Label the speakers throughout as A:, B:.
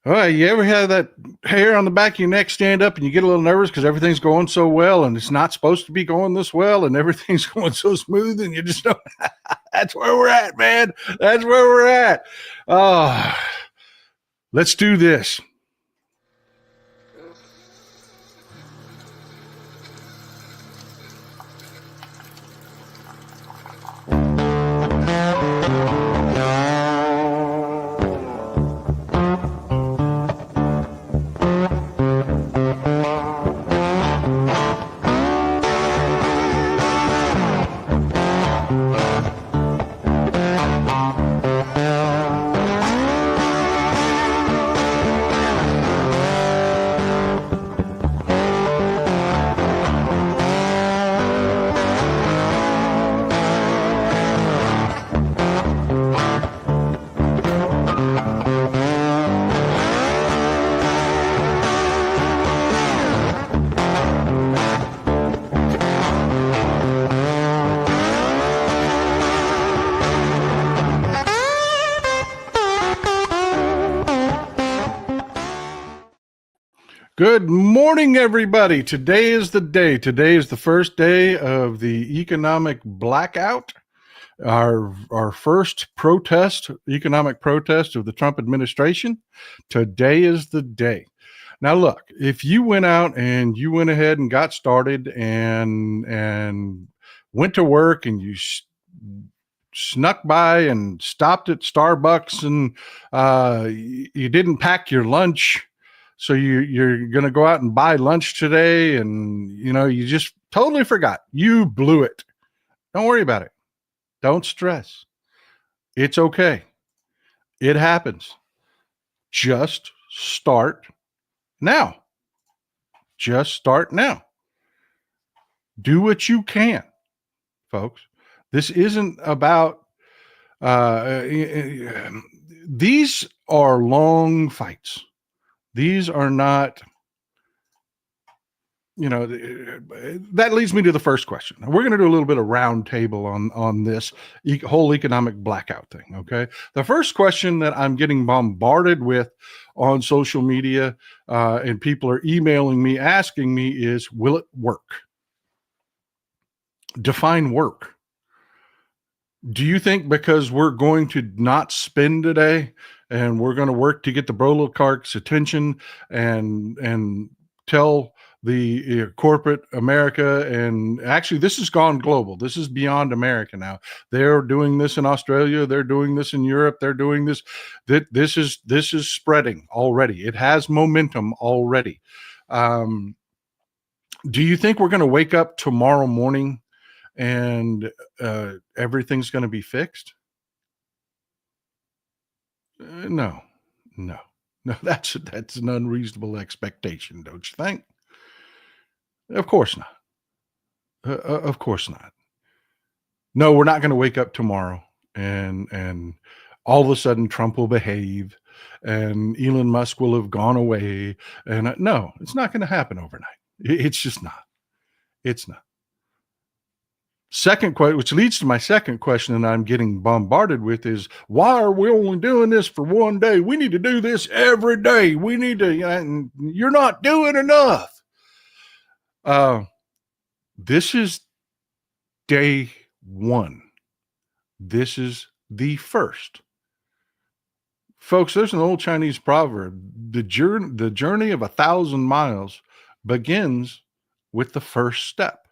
A: All right, you ever have that hair on the back of your neck stand up and you get a little nervous because everything's going so well and it's not supposed to be going this well and everything's going so smooth and you just know that's where we're at, man. That's where we're at. Oh, let's do this. Good morning, everybody. Today is the day. Today is the first day of the economic blackout. Our first economic protest of the Trump administration. Today is the day. Now, look, if you went out and you went ahead and got started and went to work and you snuck by and stopped at Starbucks and you didn't pack your lunch, so you're going to go out and buy lunch today, and you just totally forgot. You blew it. Don't worry about it. Don't stress. It's okay. It happens. Just start now. Just start now. Do what you can, folks. This isn't about, these are long fights. These are not, that leads me to the first question. We're going to do a little bit of roundtable on this whole economic blackout thing. Okay. The first question that I'm getting bombarded with on social media, and people are emailing me, asking me is, will it work? Define work. Do you think because we're going to not spend today and we're going to work to get the oligarchs' attention and tell the corporate America, and actually this has gone global. This is beyond America now. They're doing this in Australia. They're doing this in Europe. They're doing this. This is spreading already. It has momentum already. Do you think we're going to wake up tomorrow morning and everything's going to be fixed? No. That's an unreasonable expectation, don't you think? Of course not. Of course not. No, we're not going to wake up tomorrow and all of a sudden Trump will behave and Elon Musk will have gone away. And no, it's not going to happen overnight. It's just not. It's not. Second question, which leads to my second question that I'm getting bombarded with, is why are we only doing this for one day? We need to do this every day. We need to, and you're not doing enough. This is day one. This is the first. Folks, there's an old Chinese proverb. The journey of 1,000 miles begins with the first step.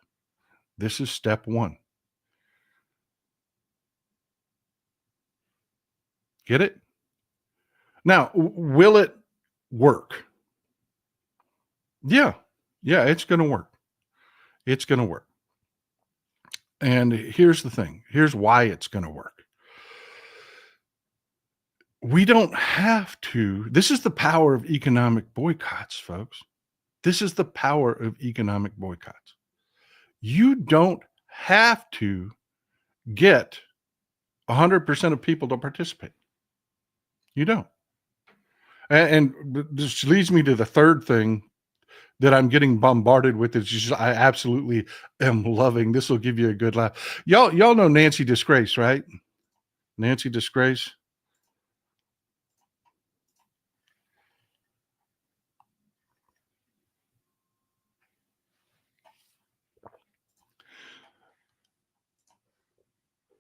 A: This is step one. Get it? Now, will it work? Yeah, it's going to work. It's going to work. And here's the thing. Here's why it's going to work. We don't have to. This is the power of economic boycotts, folks. This is the power of economic boycotts. You don't have to get 100% of people to participate. You don't. And this leads me to the third thing that I'm getting bombarded with. Is just, I absolutely am loving. This will give you a good laugh. Y'all know Nancy Disgrace, right? Nancy Disgrace.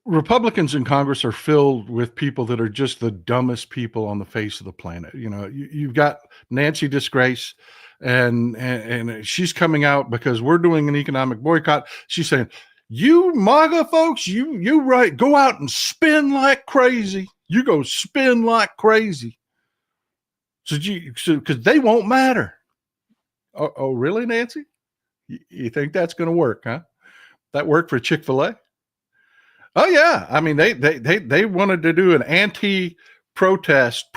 A: Republicans in Congress are filled with people that are just the dumbest people on the face of the planet. You've got Nancy Disgrace, and she's coming out because we're doing an economic boycott. She's saying, "You MAGA folks, you right, go out and spin like crazy. You go spin like crazy, because they won't matter." Oh, really, Nancy? You think that's going to work, huh? That worked for Chick-fil-A? Oh yeah, I mean they wanted to do an anti-protest,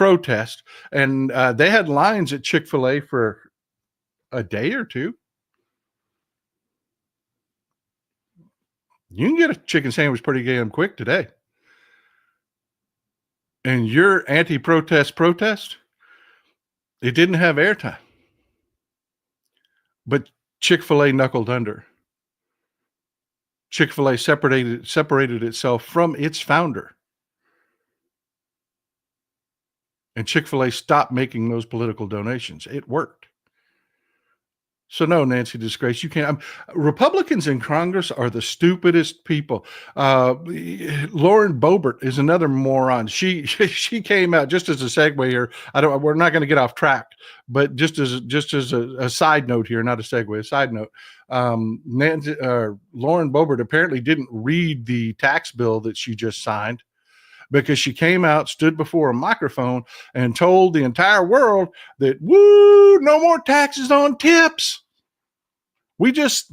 A: and they had lines at Chick-fil-A for a day or two. You can get a chicken sandwich pretty damn quick today, and your anti-protest, it didn't have airtime, but Chick-fil-A knuckled under. Chick-fil-A separated itself from its founder, and Chick-fil-A stopped making those political donations. It worked. So no, Nancy Disgrace, you can't. Republicans in Congress are the stupidest people. Lauren Boebert is another moron. She came out, just as a segue here. We're not going to get off track, but just as a side note here, not a segue, a side note. Lauren Boebert apparently didn't read the tax bill that she just signed, because she came out, stood before a microphone, and told the entire world that, woo, no more taxes on tips. We just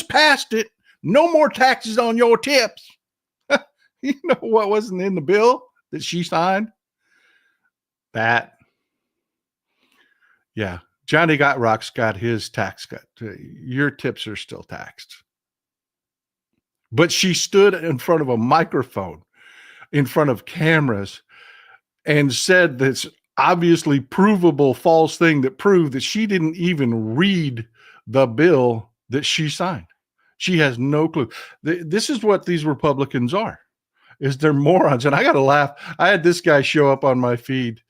A: passed it. No more taxes on your tips. You know what wasn't in the bill that she signed? That. Yeah. Johnny Got Rock's got his tax cut. Your tips are still taxed. But she stood in front of a microphone, in front of cameras, and said this obviously provable false thing that proved that she didn't even read the bill that she signed. She has no clue. This is what these Republicans are, is they're morons. And I got to laugh. I had this guy show up on my feed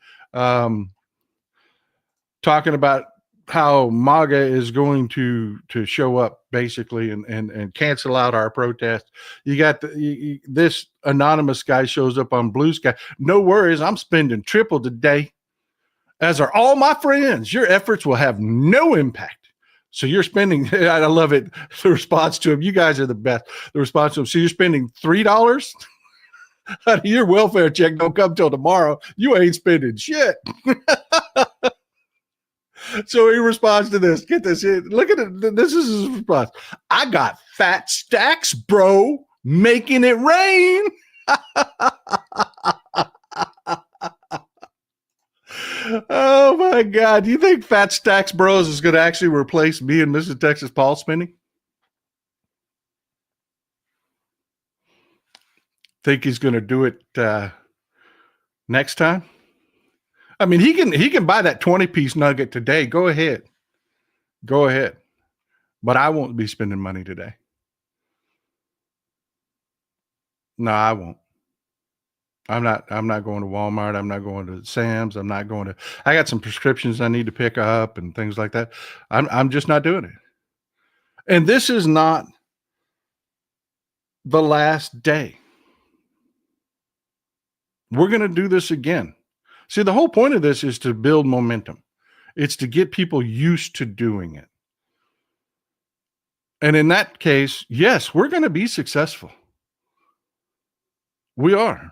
A: talking about how MAGA is going to show up basically and cancel out our protest. You got this anonymous guy shows up on Blue Sky. No worries, I'm spending triple today, as are all my friends. Your efforts will have no impact. So you're spending, I love it, the response to him, you guys are the best. The response to him, so you're spending $3 out of your welfare check, don't come till tomorrow. You ain't spending shit. So he responds to this. Get this. Look at it. This is his response. I got fat stacks, bro, making it rain. Oh my God. Do you think Fat Stacks Bros is going to actually replace me and Mrs. Texas Paul spinning? Think he's going to do it next time? I mean, he can buy that 20-piece nugget today. Go ahead. But I won't be spending money today. No, I won't. I'm not going to Walmart. I'm not going to Sam's. I got some prescriptions I need to pick up and things like that. I'm just not doing it. And this is not the last day. We're going to do this again. See, the whole point of this is to build momentum. It's to get people used to doing it. And in that case, yes, we're going to be successful. We are.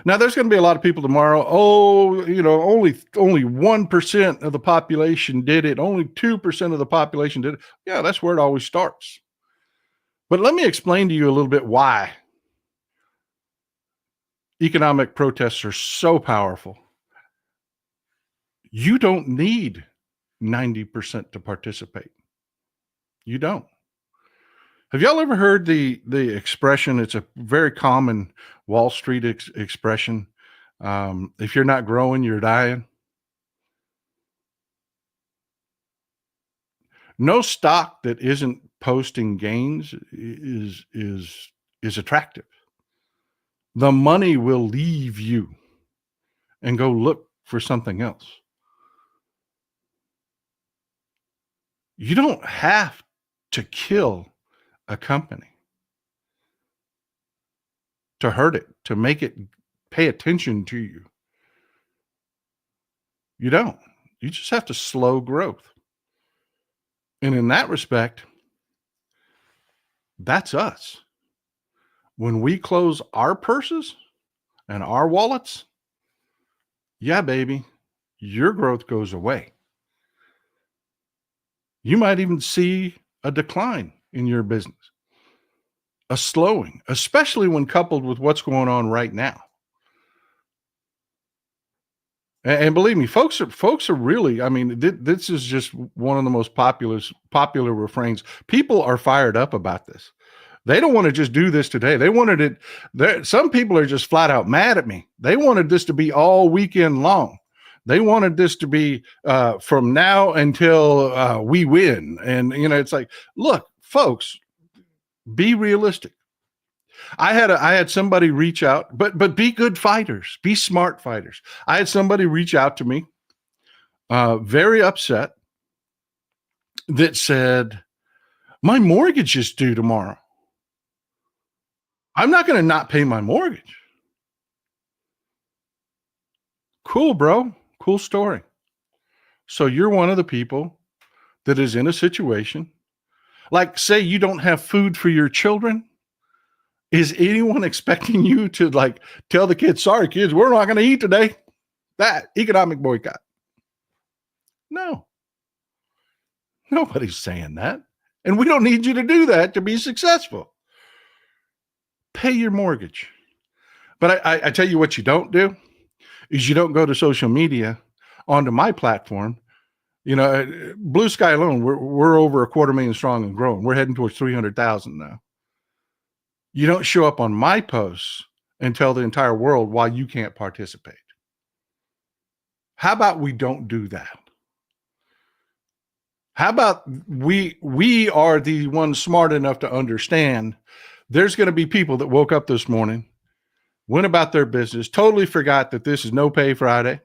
A: Now, there's going to be a lot of people tomorrow. Oh, only 1% of the population did it. Only 2% of the population did it. Yeah, that's where it always starts. But let me explain to you a little bit why economic protests are so powerful. You don't need 90% to participate. You don't. Have y'all ever heard the expression? It's a very common Wall Street expression. If you're not growing, you're dying. No stock that isn't posting gains is attractive. The money will leave you and go look for something else. You don't have to kill a company to hurt it, to make it pay attention to you. You don't. You just have to slow growth. And in that respect, that's us. When we close our purses and our wallets, yeah, baby, your growth goes away. You might even see a decline in your business, a slowing, especially when coupled with what's going on right now. And believe me, folks are really. I mean, this is just one of the most popular refrains. People are fired up about this. They don't want to just do this today. They wanted it. Some people are just flat out mad at me. They wanted this to be all weekend long. They wanted this to be from now until we win. And it's like, look, folks, be realistic. I had somebody reach out, but be good fighters, be smart fighters. I had somebody reach out to me, very upset, that said, my mortgage is due tomorrow. I'm not going to not pay my mortgage. Cool, bro. Cool story. So you're one of the people that is in a situation, like, say you don't have food for your children. Is anyone expecting you to tell the kids, sorry, kids, we're not going to eat today? That economic boycott. No. Nobody's saying that. And we don't need you to do that to be successful. Pay your mortgage. But I tell you what you don't do is you don't go to social media onto my platform. Blue Sky alone, we're over 250,000 strong and growing. We're heading towards 300,000 now. You don't show up on my posts and tell the entire world why you can't participate. How about we don't do that? How about we are the ones smart enough to understand there's going to be people that woke up this morning, went about their business, totally forgot that this is no pay Friday,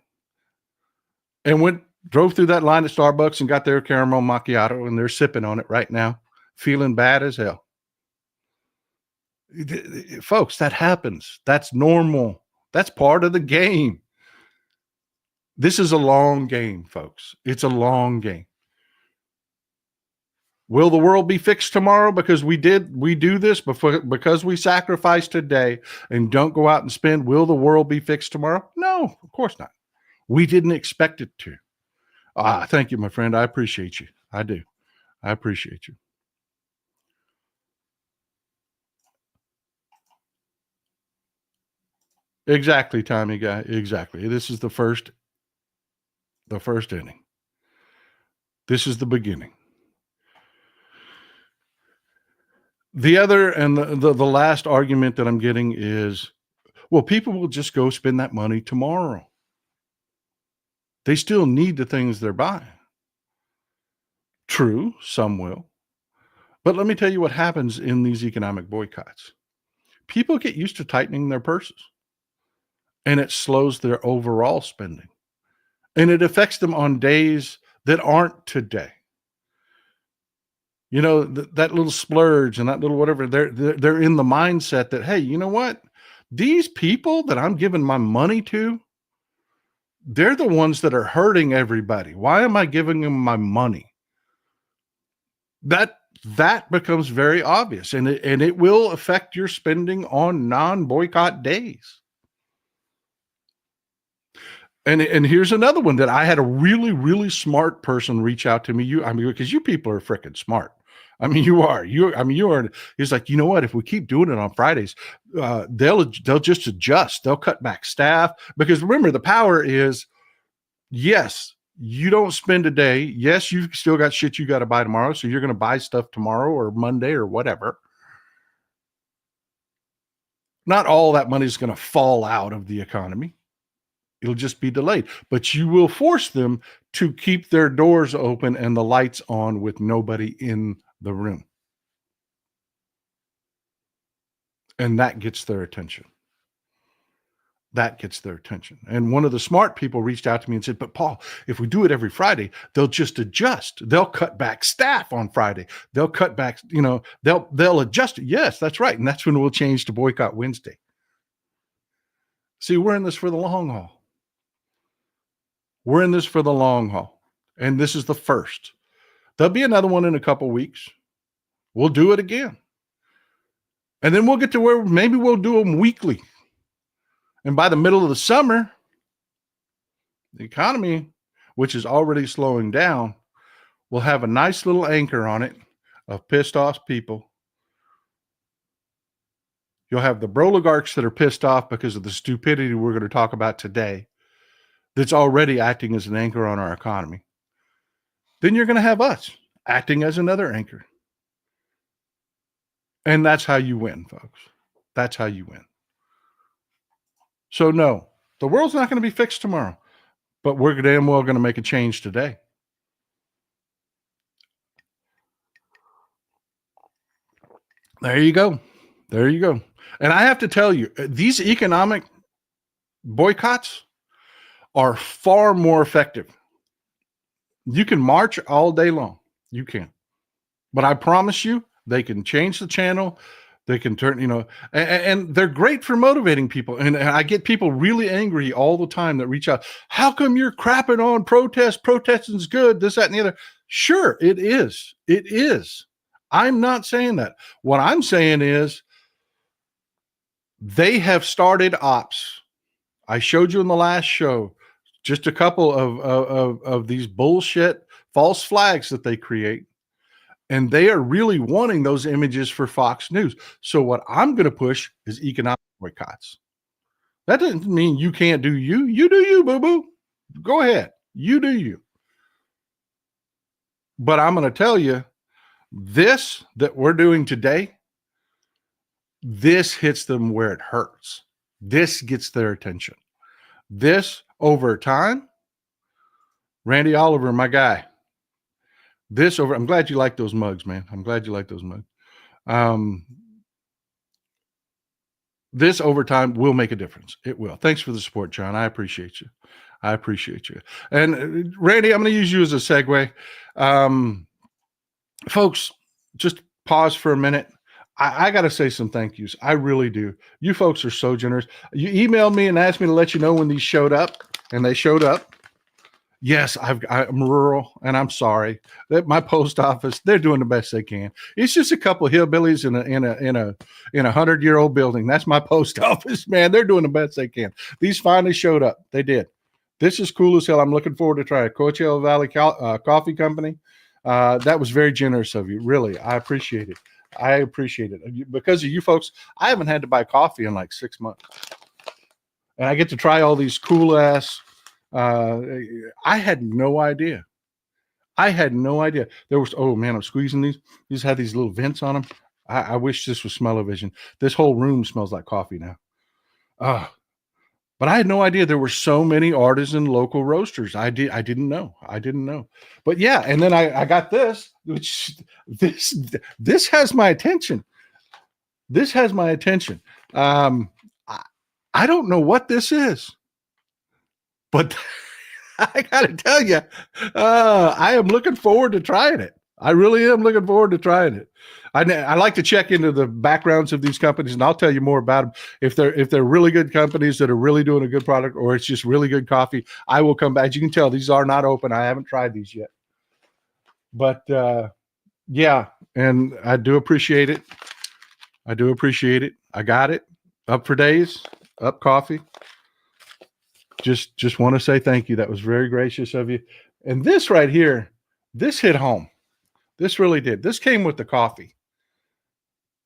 A: and drove through that line at Starbucks and got their caramel macchiato, and they're sipping on it right now, feeling bad as hell. Folks, that happens. That's normal. That's part of the game. This is a long game, folks. It's a long game. Will the world be fixed tomorrow because we do this because we sacrifice today and don't go out and spend? Will the world be fixed tomorrow? No, of course not. We didn't expect it to. Thank you, my friend. I appreciate you. I do. I appreciate you. Exactly, Tommy guy. Exactly. This is the first inning. This is the beginning. The other and the last argument that I'm getting is, well, people will just go spend that money tomorrow. They still need the things they're buying. True, some will. But let me tell you what happens in these economic boycotts. People get used to tightening their purses, and it slows their overall spending. And it affects them on days that aren't today. That little splurge and that little whatever, they're in the mindset that, hey, you know what? These people that I'm giving my money to, they're the ones that are hurting everybody. Why am I giving them my money? That becomes very obvious, and it will affect your spending on non-boycott days. And here's another one that I had a really, really smart person reach out to me. Because you people are freaking smart. You are. He's like, you know what? If we keep doing it on Fridays, they'll just adjust. They'll cut back staff. Because remember, the power is, yes, you don't spend a day. Yes, you've still got shit you got to buy tomorrow. So you're going to buy stuff tomorrow or Monday or whatever. Not all that money is going to fall out of the economy. It'll just be delayed, but you will force them to keep their doors open and the lights on with nobody in the room. And that gets their attention. And one of the smart people reached out to me and said, but Paul, if we do it every Friday, they'll just adjust. They'll cut back staff on Friday. They'll cut back, they'll adjust it. Yes, that's right. And that's when we'll change to Boycott Wednesday. See, we're in this for the long haul. We're in this for the long haul. And this is the first. There'll be another one in a couple weeks. We'll do it again. And then we'll get to where maybe we'll do them weekly. And by the middle of the summer, the economy, which is already slowing down, will have a nice little anchor on it of pissed off people. You'll have the oligarchs that are pissed off because of the stupidity we're going to talk about today that's already acting as an anchor on our economy. Then you're going to have us acting as another anchor. And that's how you win, folks. That's how you win. So no, the world's not going to be fixed tomorrow, but we're damn well going to make a change today. There you go. There you go. And I have to tell you, these economic boycotts are far more effective. You can march all day long. You can. But I promise you, they can change the channel. They can turn, and they're great for motivating people. And I get people really angry all the time that reach out. How come you're crapping on protest? Protesting's good, this, that, and the other. Sure, it is. It is. I'm not saying that. What I'm saying is they have started ops. I showed you in the last show just a couple of these bullshit false flags that they create. And they are really wanting those images for Fox News. So what I'm going to push is economic boycotts. That doesn't mean you can't do you. You do you, boo-boo. Go ahead. You do you. But I'm going to tell you, this that we're doing today, this hits them where it hurts. This gets their attention. This, over time, Randy Oliver, my guy, I'm glad you like those mugs, man. I'm glad you like those mugs. This over time will make a difference. It will. Thanks for the support, John. I appreciate you. I appreciate you. And Randy, I'm going to use you as a segue. Folks, just pause for a minute. I got to say some thank yous. I really do. You folks are so generous. You emailed me and asked me to let you know when these showed up, and they showed up. Yes, I'm rural, and I'm sorry that my post office, they're doing the best they can. It's just a couple of hillbillies in a 100-year-old building. That's my post office, man. They're doing the best they can. These finally showed up. They did. This is cool as hell. I'm looking forward to trying Coachella Valley Coffee Company. That was very generous of you. Really, I appreciate it. I appreciate it. Because of you folks, I haven't had to buy coffee in like 6 months. And I get to try all these cool ass. I had no idea. There was, oh man, I'm squeezing these. These had these little vents on them. I wish this was smell-o-vision. This whole room smells like coffee now. But I had no idea there were so many artisan local roasters. I didn't know. But yeah, and then I got this, which this has my attention. This has my attention. I don't know what this is, but I got to tell you, I am looking forward to trying it. I really am looking forward to trying it. I like to check into the backgrounds of these companies, and I'll tell you more about them. If they're really good companies that are really doing a good product, or it's just really good coffee, I will come back. As you can tell, these are not open. I haven't tried these yet. But yeah, and I do appreciate it. I got it. Up for days, up coffee. Just want to say thank you. That was very gracious of you. And this right here, this hit home. This really did. This came with the coffee.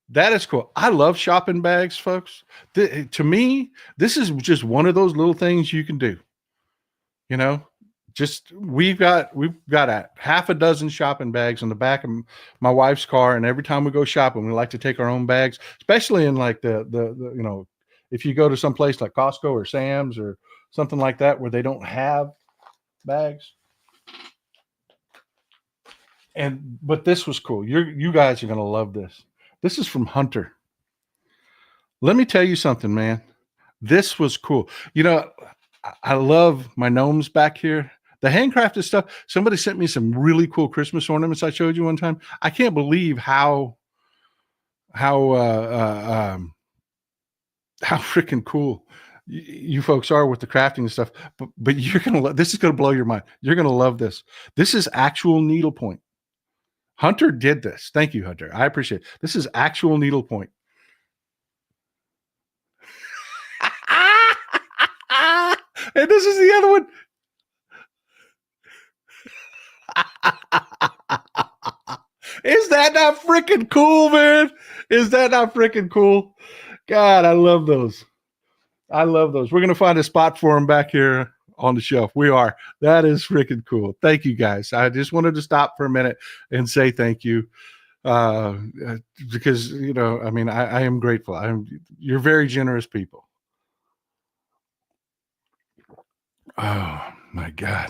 A: That is cool. I love shopping bags, folks. To me, this is just one of those little things you can do. We've got a half a dozen shopping bags in the back of my wife's car, and every time we go shopping, we like to take our own bags, especially in like the if you go to some place like Costco or Sam's or something like that where they don't have bags. But this was cool. You guys are gonna love this. This is from Hunter. Let me tell you something, man. This was cool. I love my gnomes back here. The handcrafted stuff. Somebody sent me some really cool Christmas ornaments I showed you one time. I can't believe how freaking cool you folks are with the crafting and stuff, but you're gonna. This is gonna blow your mind. You're gonna love this. This is actual needlepoint. Hunter did this. Thank you, Hunter. I appreciate it. This is actual needlepoint. And this is the other one. Is that not freaking cool, man? Is that not freaking cool? God, I love those. I love those. We're going to find a spot for them back here on the shelf. We are. That is freaking cool. Thank you, guys. I just wanted to stop for a minute and say thank you. Because, you know, I mean, I am grateful. You're very generous people. Oh, my God.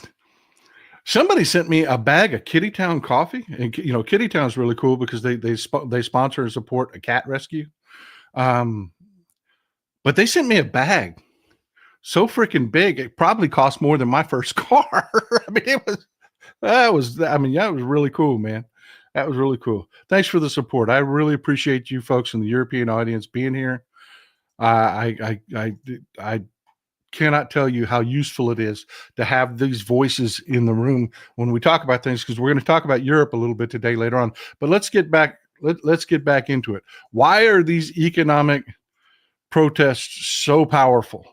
A: Somebody sent me a bag of Kitty Town coffee, and you know, Kitty Town is really cool because they sponsor and support a cat rescue. But they sent me a bag so freaking big it probably cost more than my first car. I mean, that was really cool, man. That was really cool. Thanks for the support. I really appreciate you folks in the European audience being here. I cannot tell you how useful it is to have these voices in the room when we talk about things, because we're going to talk about Europe a little bit today later on. But let's get back into it. Why are these economic protests so powerful?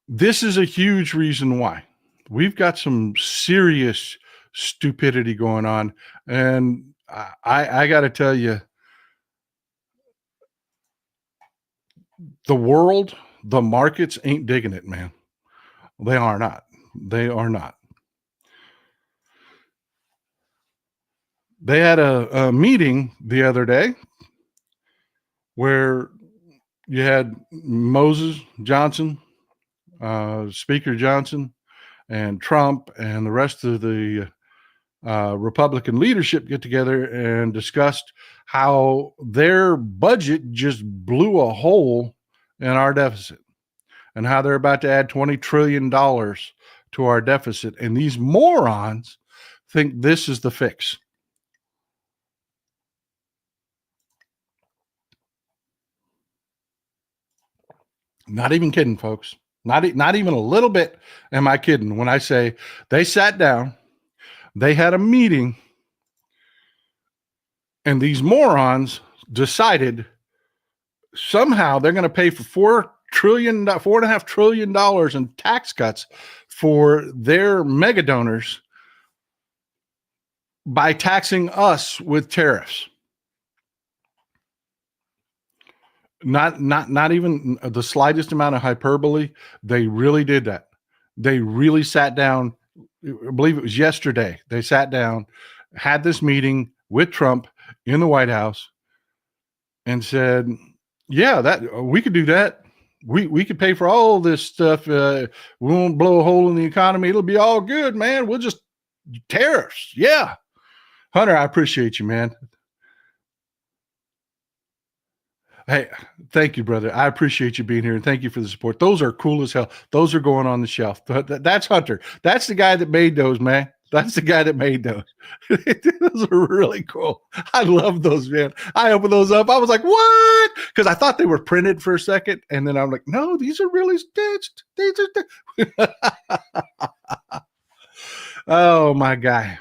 A: This is a huge reason why. We've got some serious stupidity going on, and I got to tell you, the world, the markets ain't digging it, man. They are not. They are not. They had a meeting the other day where you had Moses Johnson, Speaker Johnson, and Trump, and the rest of the Republican leadership get together and discussed how their budget just blew a hole in our deficit, and how they're about to add $20 trillion to our deficit. And these morons think this is the fix. Not even kidding, folks. Not even a little bit am I kidding when I say they sat down, they had a meeting, and these morons decided somehow they're going to pay for $4.5 trillion in tax cuts for their mega donors by taxing us with tariffs. Not even the slightest amount of hyperbole. They really did that. They really sat down. I believe it was yesterday. They sat down, had this meeting with Trump in the White House, and said, "Yeah, that we could do that. We could pay for all this stuff. We won't blow a hole in the economy. It'll be all good, man. We'll just tariffs. Yeah, Hunter, I appreciate you, man. Hey, thank you, brother. I appreciate you being here, and thank you for the support. Those are cool as hell. Those are going on the shelf. That's Hunter. That's the guy that made those, man. That's the guy that made those. Those are really cool. I love those, man. I opened those up. I was like, what? Because I thought they were printed for a second, and then I'm like, no, these are really stitched. These are oh, my guy.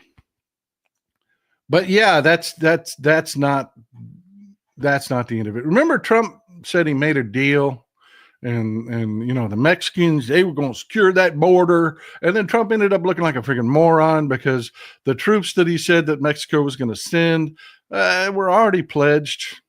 A: But yeah, that's not the end of it. Remember, Trump said he made a deal, and you know, the Mexicans, they were going to secure that border, and then Trump ended up looking like a freaking moron because the troops that he said that Mexico was going to send were already pledged.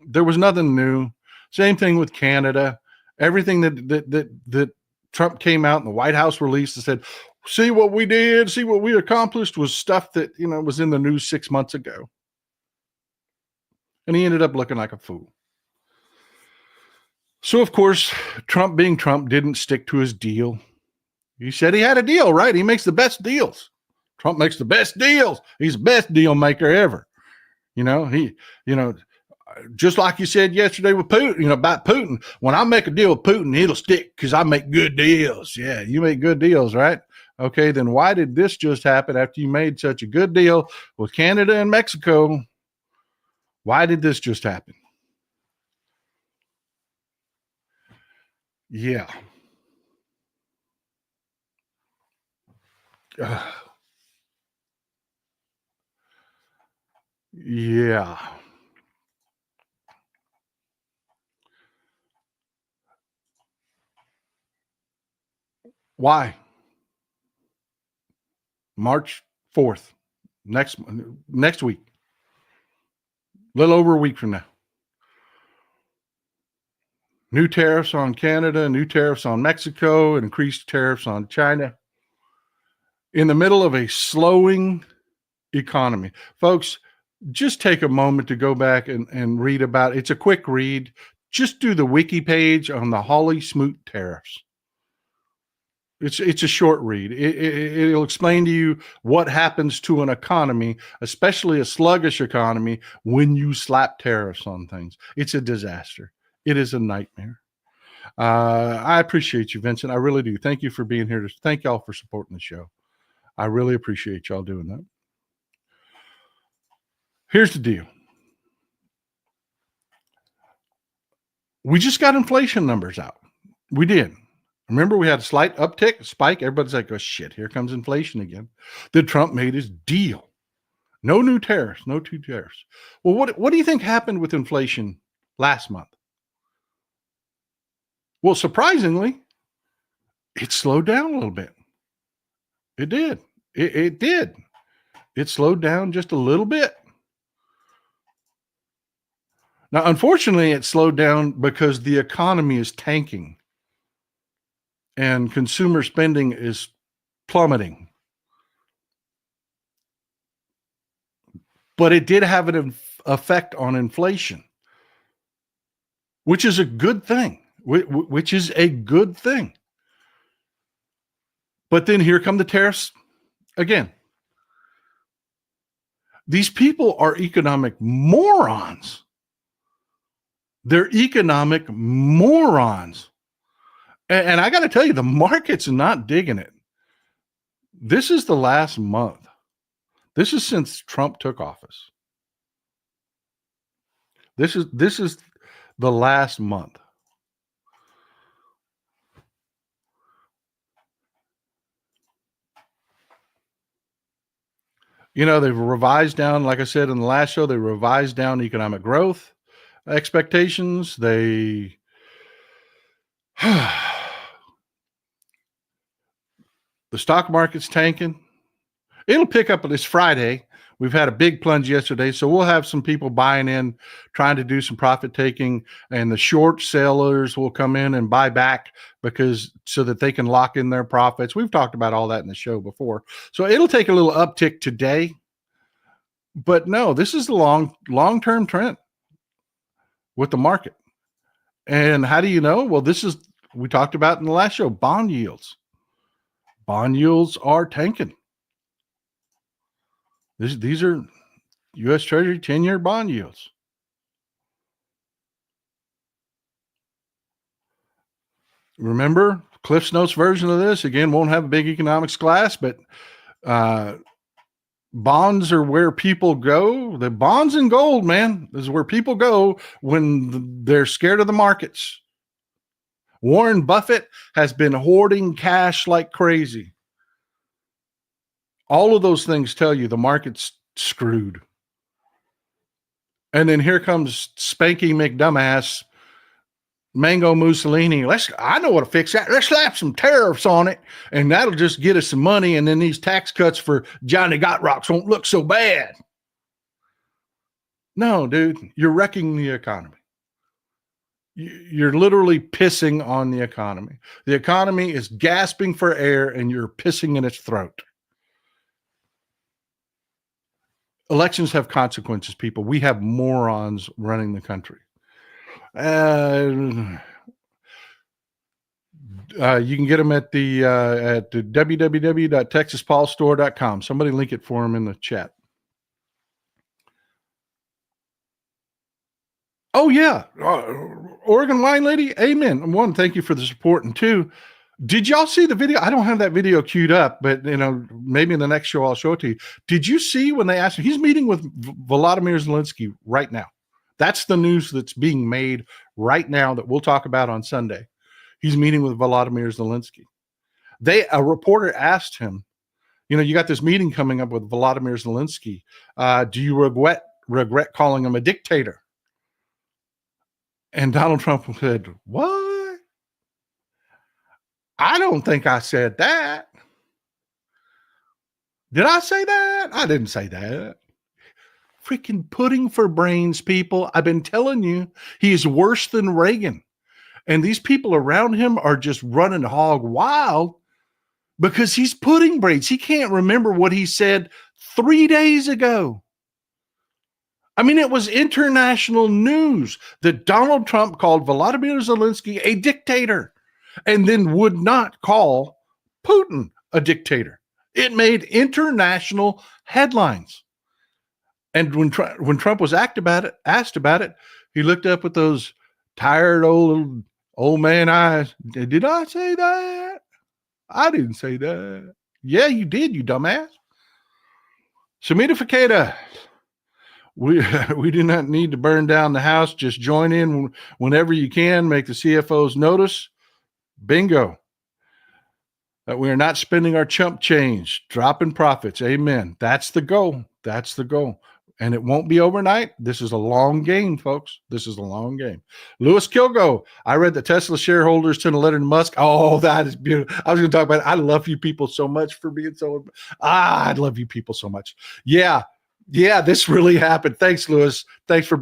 A: There was nothing new. Same thing with Canada. Everything that Trump came out and the White House released and said, see what we did, see what we accomplished, was stuff that, you know, was in the news 6 months ago. And he ended up looking like a fool. So, of course, Trump being Trump didn't stick to his deal. He said he had a deal, right? He makes the best deals. Trump makes the best deals. He's the best deal maker ever. Just like you said yesterday with Putin, about Putin. When I make a deal with Putin, it'll stick because I make good deals. Yeah, you make good deals, right? Okay, then why did this just happen after you made such a good deal with Canada and Mexico? Why did this just happen? Yeah. Yeah. Why? March 4th, next week, a little over a week from now. New tariffs on Canada, new tariffs on Mexico, increased tariffs on China in the middle of a slowing economy. Folks, just take a moment to go back and read about it. It's a quick read. Just do the wiki page on the Holly Smoot tariffs. It's a short read. It'll explain to you what happens to an economy, especially a sluggish economy, when you slap tariffs on things. It's a disaster. It is a nightmare. I appreciate you, Vincent. I really do. Thank you for being here. Thank y'all for supporting the show. I really appreciate y'all doing that. Here's the deal. We just got inflation numbers out. We did. Remember, we had a slight uptick, a spike. Everybody's like, oh, shit, here comes inflation again. Then Trump made his deal. No new tariffs, no two tariffs. Well, what do you think happened with inflation last month? Well, surprisingly, it slowed down a little bit. It did. It did. It slowed down just a little bit. Now, unfortunately, it slowed down because the economy is tanking and consumer spending is plummeting. But it did have an effect on inflation, which is a good thing, which is a good thing. But then here come the tariffs again. These people are economic morons. They're economic morons. And I got to tell you, the market's not digging it. This is the last month. This is since Trump took office. This is the last month. You know, they've revised down, like I said in the last show, they revised down economic growth expectations. The stock market's tanking. It'll pick up this Friday. We've had a big plunge yesterday, so we'll have some people buying in, trying to do some profit taking, and the short sellers will come in and buy back so that they can lock in their profits. We've talked about all that in the show before. So it'll take a little uptick today. But no, this is the long-term trend with the market. And how do you know? Well, we talked about in the last show, bond yields. Bond yields are tanking. These are U.S. Treasury 10-year bond yields. Remember, Cliff's Notes version of this, again, won't have a big economics class, but bonds are where people go. The bonds and gold, man, is where people go when they're scared of the markets. Warren Buffett has been hoarding cash like crazy. All of those things tell you the market's screwed. And then here comes Spanky McDumbass, Mango Mussolini. I know what to fix that. Let's slap some tariffs on it, and that'll just get us some money. And then these tax cuts for Johnny Gotrocks won't look so bad. No, dude, you're wrecking the economy. You're literally pissing on the economy. The economy is gasping for air, and you're pissing in its throat. Elections have consequences, people. We have morons running the country. You can get them at the www.texaspaulstore.com. Somebody link it for them in the chat. Oh, yeah. Oregon Wine Lady, amen. One, thank you for the support. And two, did y'all see the video? I don't have that video queued up, but maybe in the next show I'll show it to you. Did you see when they asked him? He's meeting with Volodymyr Zelensky right now. That's the news that's being made right now that we'll talk about on Sunday. He's meeting with Volodymyr Zelensky. A reporter asked him, you got this meeting coming up with Volodymyr Zelensky. Do you regret calling him a dictator? And Donald Trump said, what? I don't think I said that. Did I say that? I didn't say that. Freaking pudding for brains, people. I've been telling you, he is worse than Reagan. And these people around him are just running hog wild because he's pudding brains. He can't remember what he said 3 days ago. I mean, it was international news that Donald Trump called Volodymyr Zelensky a dictator and then would not call Putin a dictator. It made international headlines. And when Trump was asked about it, he looked up with those tired old man eyes. Did I say that? I didn't say that. Yeah, you did, you dumbass. Semidificata. We do not need to burn down the house. Just join in whenever you can. Make the CFOs notice. Bingo. That we are not spending our chump change, dropping profits. Amen. That's the goal. That's the goal. And it won't be overnight. This is a long game, folks. This is a long game. Louis Kilgo, I read that Tesla shareholders sent a letter to Musk. Oh, that is beautiful. I was going to talk about it. I love you people so much for being so. I love you people so much. Yeah, this really happened. Thanks, Louis. Thanks for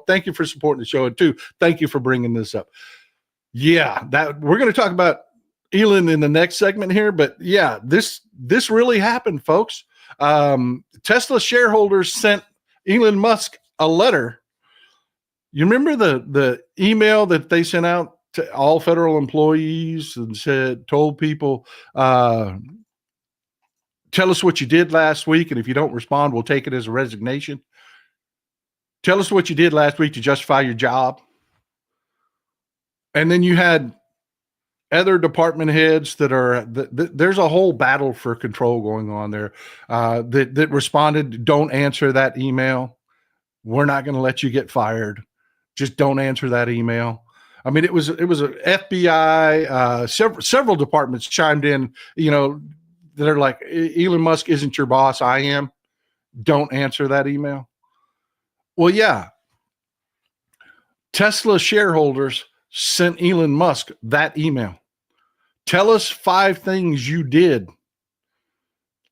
A: thank you for supporting the show, and too, thank you for bringing this up. Yeah, that we're going to talk about Elon in the next segment here, but yeah, this really happened, folks. Tesla shareholders sent Elon Musk a letter. You remember the email that they sent out to all federal employees and told people, tell us what you did last week, and if you don't respond, we'll take it as a resignation. Tell us what you did last week to justify your job. And then you had other department heads there's a whole battle for control going on there that responded, don't answer that email. We're not going to let you get fired. Just don't answer that email. I mean, it was a FBI, several departments chimed in, that are like, Elon Musk isn't your boss. I am. Don't answer that email. Well, yeah. Tesla shareholders sent Elon Musk that email. Tell us 5 things you did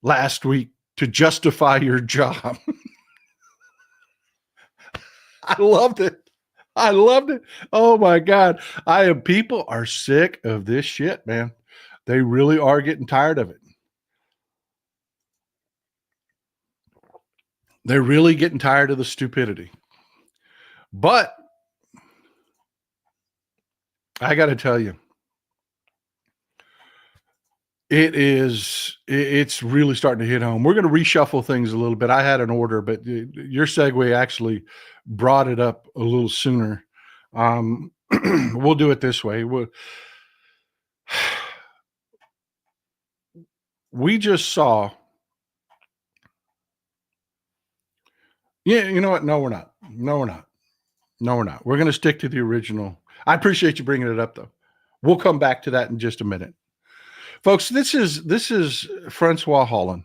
A: last week to justify your job. I loved it. Oh my God. People are sick of this shit, man. They really are getting tired of it. They're really getting tired of the stupidity. But I got to tell you, it's really starting to hit home. We're going to reshuffle things a little bit. I had an order, but your segue actually brought it up a little sooner. We'll do it this way. We just saw. Yeah, you know what? No, we're not. We're going to stick to the original. I appreciate you bringing it up, though. We'll come back to that in just a minute. Folks, this is Francois Hollande.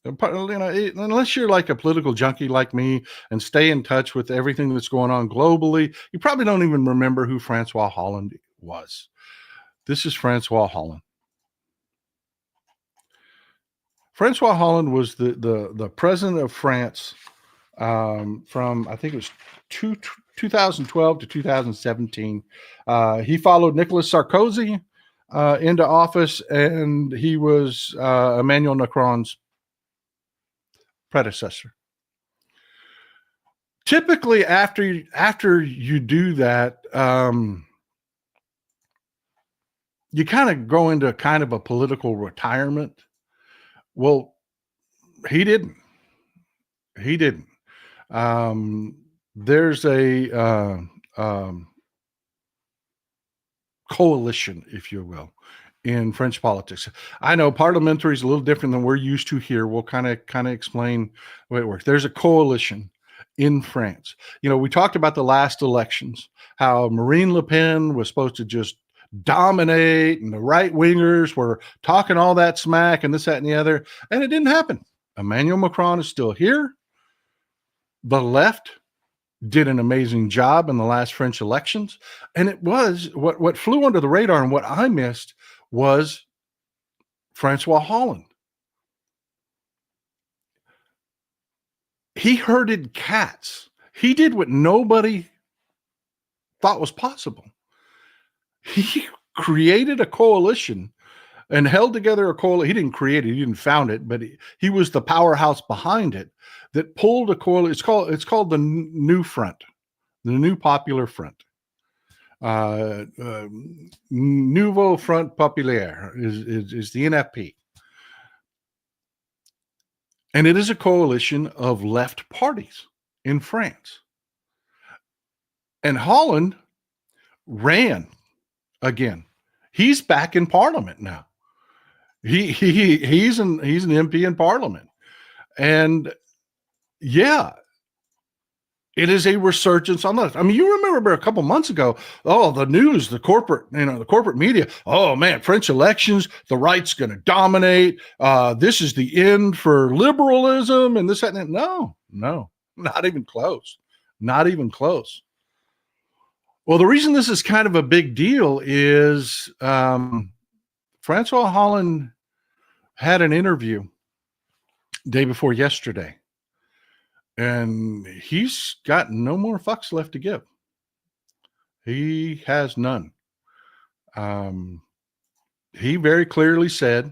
A: Unless you're like a political junkie like me and stay in touch with everything that's going on globally, you probably don't even remember who Francois Hollande was. This is Francois Hollande. Francois Hollande was the president of France from, I think it was 2012 to 2017. He followed Nicolas Sarkozy into office, and he was Emmanuel Macron's predecessor. Typically, after you do that, you kind of go into kind of a political retirement. Well, he didn't. There's a coalition, if you will, in French politics. I know parliamentary is a little different than we're used to here. We'll kind of explain the way it works. There's a coalition in France. We talked about the last elections, how Marine Le Pen was supposed to just dominate, and the right wingers were talking all that smack and this, that, and the other. And it didn't happen. Emmanuel Macron is still here. The left did an amazing job in the last French elections. And it was what flew under the radar and what I missed was Francois Hollande. He herded cats. He did what nobody thought was possible. He created a coalition and held together a coalition. He didn't create it, he didn't found it, but he was the powerhouse behind it that pulled a coalition. It's called the New Front, the New Popular Front. Nouveau Front Populaire is the NFP. And it is a coalition of left parties in France. And Hollande ran again. He's back in Parliament now. He's an MP in Parliament. And yeah, it is a resurgence on that. I mean, you remember a couple months ago, the news, the corporate media, oh man, French elections, the right's going to dominate. This is the end for liberalism and this, that, and that. No, not even close. Not even close. Well, the reason this is kind of a big deal is Francois Hollande had an interview day before yesterday. And he's got no more fucks left to give. He has none. He very clearly said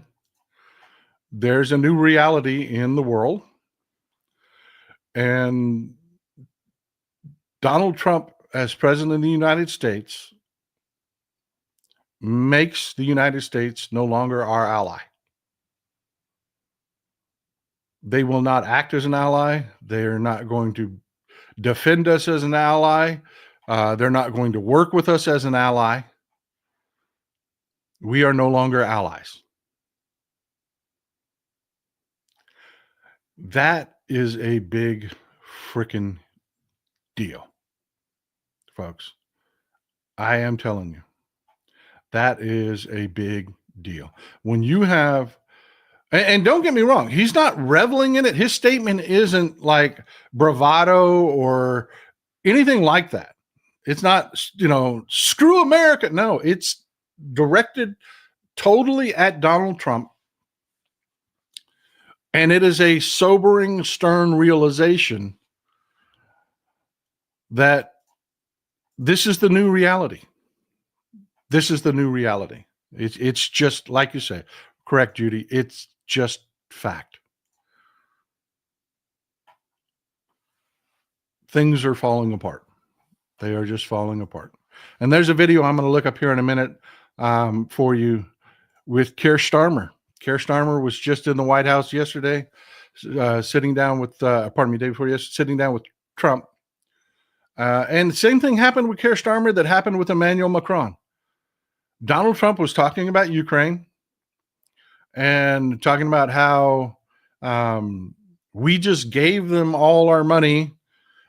A: there's a new reality in the world. And Donald Trump, as president of the United States, makes the United States no longer our ally. They will not act as an ally. They're not going to defend us as an ally. They're not going to work with us as an ally. We are no longer allies. That is a big freaking deal, folks. I am telling you, that is a big deal. When you have, and don't get me wrong, he's not reveling in it. His statement isn't like bravado or anything like that. It's not, screw America. No, it's directed totally at Donald Trump. And it is a sobering, stern realization that this is the new reality. This is the new reality. It's just like you say, correct, Judy. It's just fact. Things are falling apart. They are just falling apart. And there's a video I'm going to look up here in a minute for you with Keir Starmer. Keir Starmer was just in the White House yesterday, sitting down with, day before yesterday, sitting down with Trump. And the same thing happened with Keir Starmer that happened with Emmanuel Macron. Donald Trump was talking about Ukraine and talking about how we just gave them all our money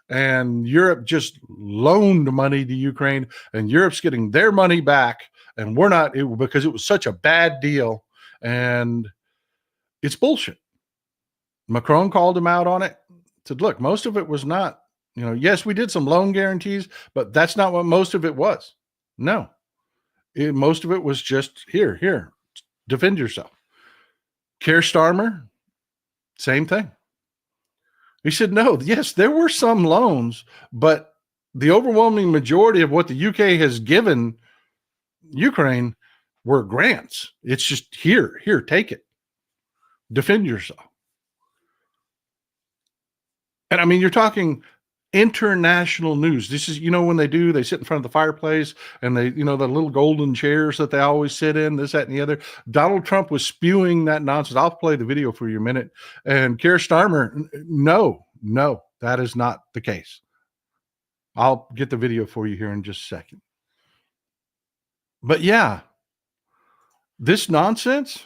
A: and Europe just loaned money to Ukraine and Europe's getting their money back and we're not, because it was such a bad deal and it's bullshit. Macron called him out on it, said, look, most of it was not, yes, we did some loan guarantees, but that's not what most of it was. No, most of it was just here, defend yourself. Keir Starmer, same thing. He said, no, yes, there were some loans, but the overwhelming majority of what the UK has given Ukraine were grants. It's just here, take it. Defend yourself. And I mean, you're talking international news. This is, when they sit in front of the fireplace and they, the little golden chairs that they always sit in, this, that, and the other. Donald Trump was spewing that nonsense. I'll play the video for you a minute. And Keir Starmer, no, that is not the case. I'll get the video for you here in just a second. But yeah, this nonsense,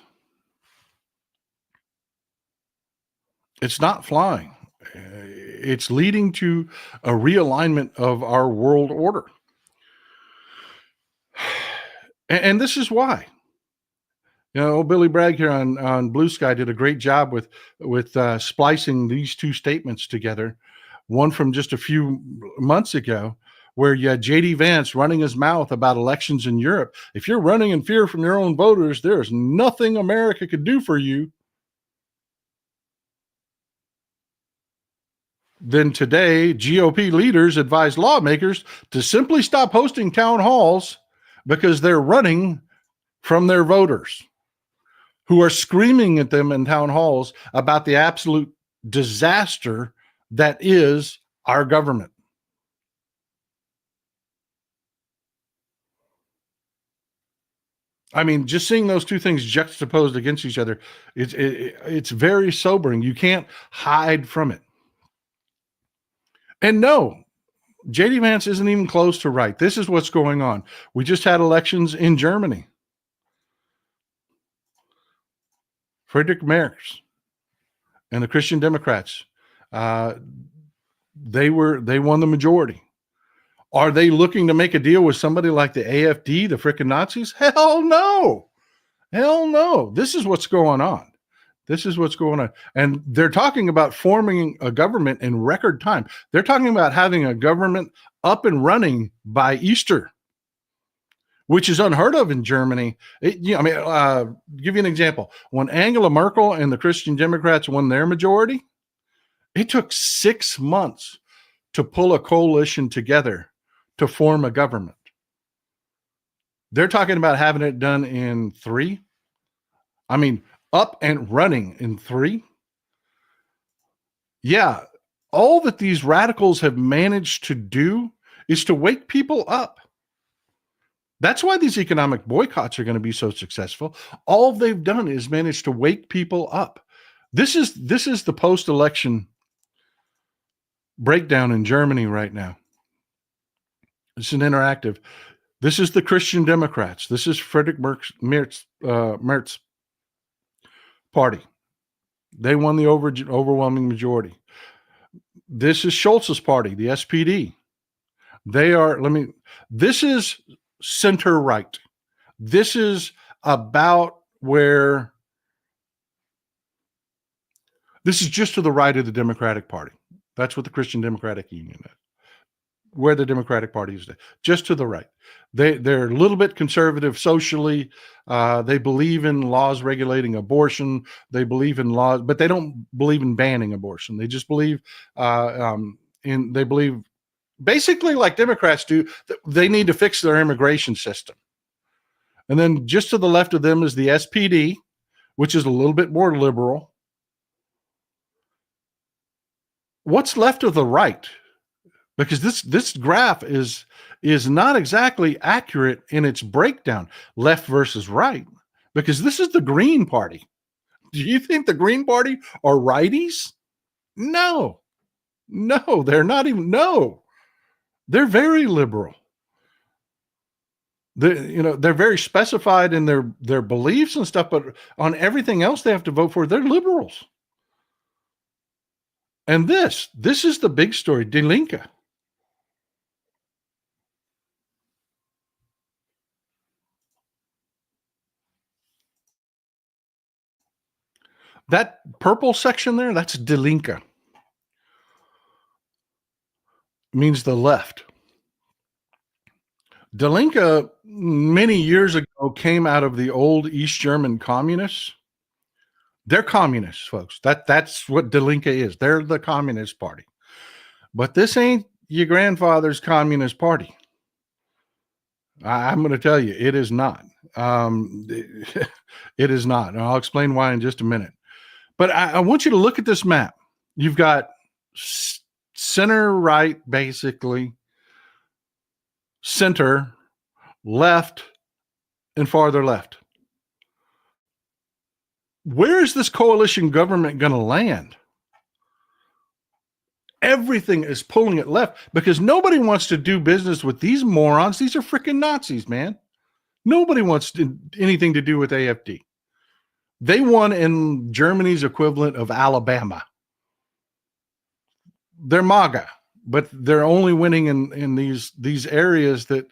A: it's not flying. It's leading to a realignment of our world order. And this is why. Old Billy Bragg here on Blue Sky did a great job with splicing these two statements together. One from just a few months ago, where you had J.D. Vance running his mouth about elections in Europe. If you're running in fear from your own voters, there's nothing America could do for you. Then today, GOP leaders advise lawmakers to simply stop hosting town halls because they're running from their voters, who are screaming at them in town halls about the absolute disaster that is our government. I mean, just seeing those two things juxtaposed against each other, it's very sobering. You can't hide from it. And no, JD Vance isn't even close to right. This is what's going on. We just had elections in Germany. Friedrich Merz and the Christian Democrats, they won the majority. Are they looking to make a deal with somebody like the AfD, the frickin' Nazis? Hell no. Hell no. This is what's going on. This is what's going on. And they're talking about forming a government in record time. They're talking about having a government up and running by Easter, which is unheard of in Germany. Give you an example. When Angela Merkel and the Christian Democrats won their majority, it took 6 months to pull a coalition together to form a government. They're talking about having it done in 3. I mean, up and running in 3. Yeah, all that these radicals have managed to do is to wake people up. That's why these economic boycotts are going to be so successful. All they've done is manage to wake people up. This is the post-election breakdown in Germany right now. It's an interactive. This is the Christian Democrats. This is Friedrich Merz party. They won the overwhelming majority. This is Scholz's party, the SPD. This is center right. This is about where, this is just to the right of the Democratic Party. That's what the Christian Democratic Union is. Where the Democratic Party is, just to the right. They're a little bit conservative socially. They believe in laws regulating abortion. They believe in laws, but they don't believe in banning abortion. They just believe they believe basically like Democrats do, that they need to fix their immigration system. And then just to the left of them is the SPD, which is a little bit more liberal. What's left of the right? Because this graph is not exactly accurate in its breakdown, left versus right, because this is the Green Party. Do you think the Green Party are righties? No, they're not even. No, they're very liberal. They're very specified in their beliefs and stuff, but on everything else they have to vote for, they're liberals. And this is the big story, Die Linke. That purple section there, that's Die Linke. Means the left. Die Linke, many years ago, came out of the old East German communists. They're communists, folks. That's what Die Linke is. They're the Communist Party. But this ain't your grandfather's Communist Party. I'm going to tell you, it is not. It is not. And I'll explain why in just a minute. But I want you to look at this map. You've got center right, basically, center, left, and farther left. Where is this coalition government going to land? Everything is pulling it left because nobody wants to do business with these morons. These are freaking Nazis, man. Nobody wants anything to do with AfD. They won in Germany's equivalent of Alabama. They're MAGA, but they're only winning in these areas that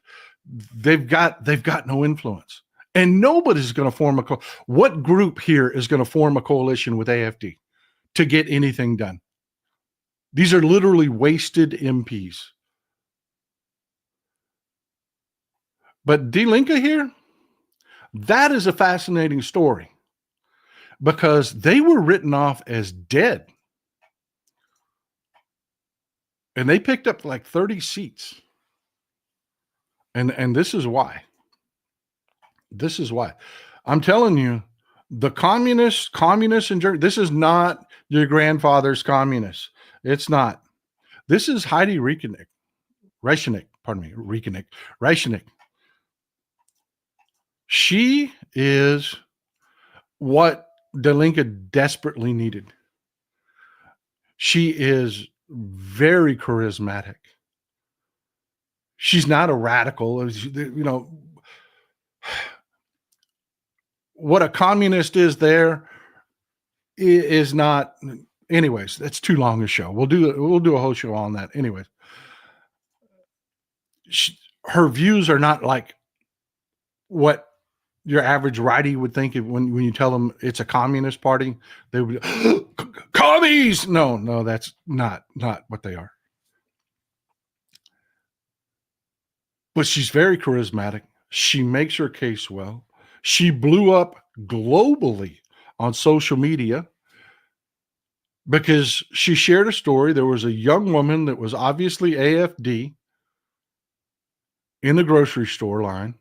A: they've got no influence, and nobody's going to form what group here is going to form a coalition with AFD to get anything done? These are literally wasted MPs. But Die Linke here, that is a fascinating story because they were written off as dead. And they picked up like 30 seats. And this is why. This is why. I'm telling you, the communists in Germany, this is not your grandfather's communists. It's not. This is Heidi Reichenick. She is what Die Linke desperately needed. She is very charismatic. She's not a radical. You know, what a communist is there is not. Anyways, that's too long a show. We'll do a whole show on that. Anyways, her views are not like what your average righty would think when you tell them it's a communist party. They would commies. No, that's not what they are. But she's very charismatic. She makes her case well. She blew up globally on social media because she shared a story. There was a young woman that was obviously AFD in the grocery store line.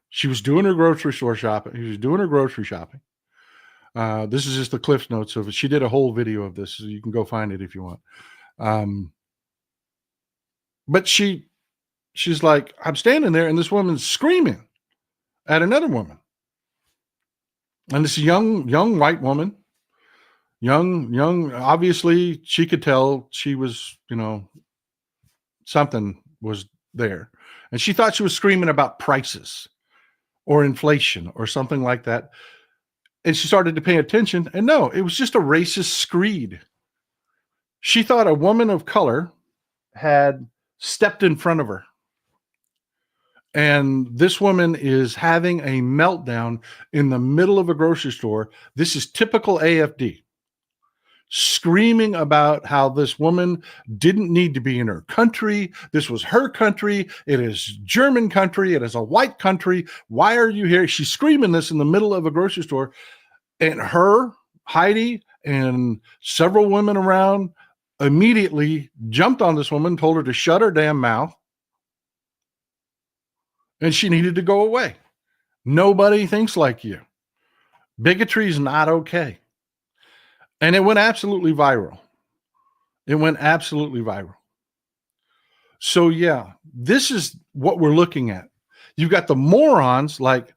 A: She was doing her grocery store shopping. She was doing her grocery shopping. This is just the Cliff Notes of it. She did a whole video of this, so you can go find it if you want. But she's like, I'm standing there, and this woman's screaming at another woman. And this young white woman, young, obviously she could tell she was, something was there. And she thought she was screaming about prices or inflation or something like that. And she started to pay attention. And no, it was just a racist screed. She thought a woman of color had stepped in front of her. And this woman is having a meltdown in the middle of a grocery store. This is typical AFD. Screaming about how this woman didn't need to be in her country. This was her country. It is German country. It is a white country. Why are you here? She's screaming this in the middle of a grocery store. And Heidi, and several women around immediately jumped on this woman, told her to shut her damn mouth. And she needed to go away. Nobody thinks like you. Bigotry is not okay. And it went absolutely viral. So yeah, this is what we're looking at. You've got the morons like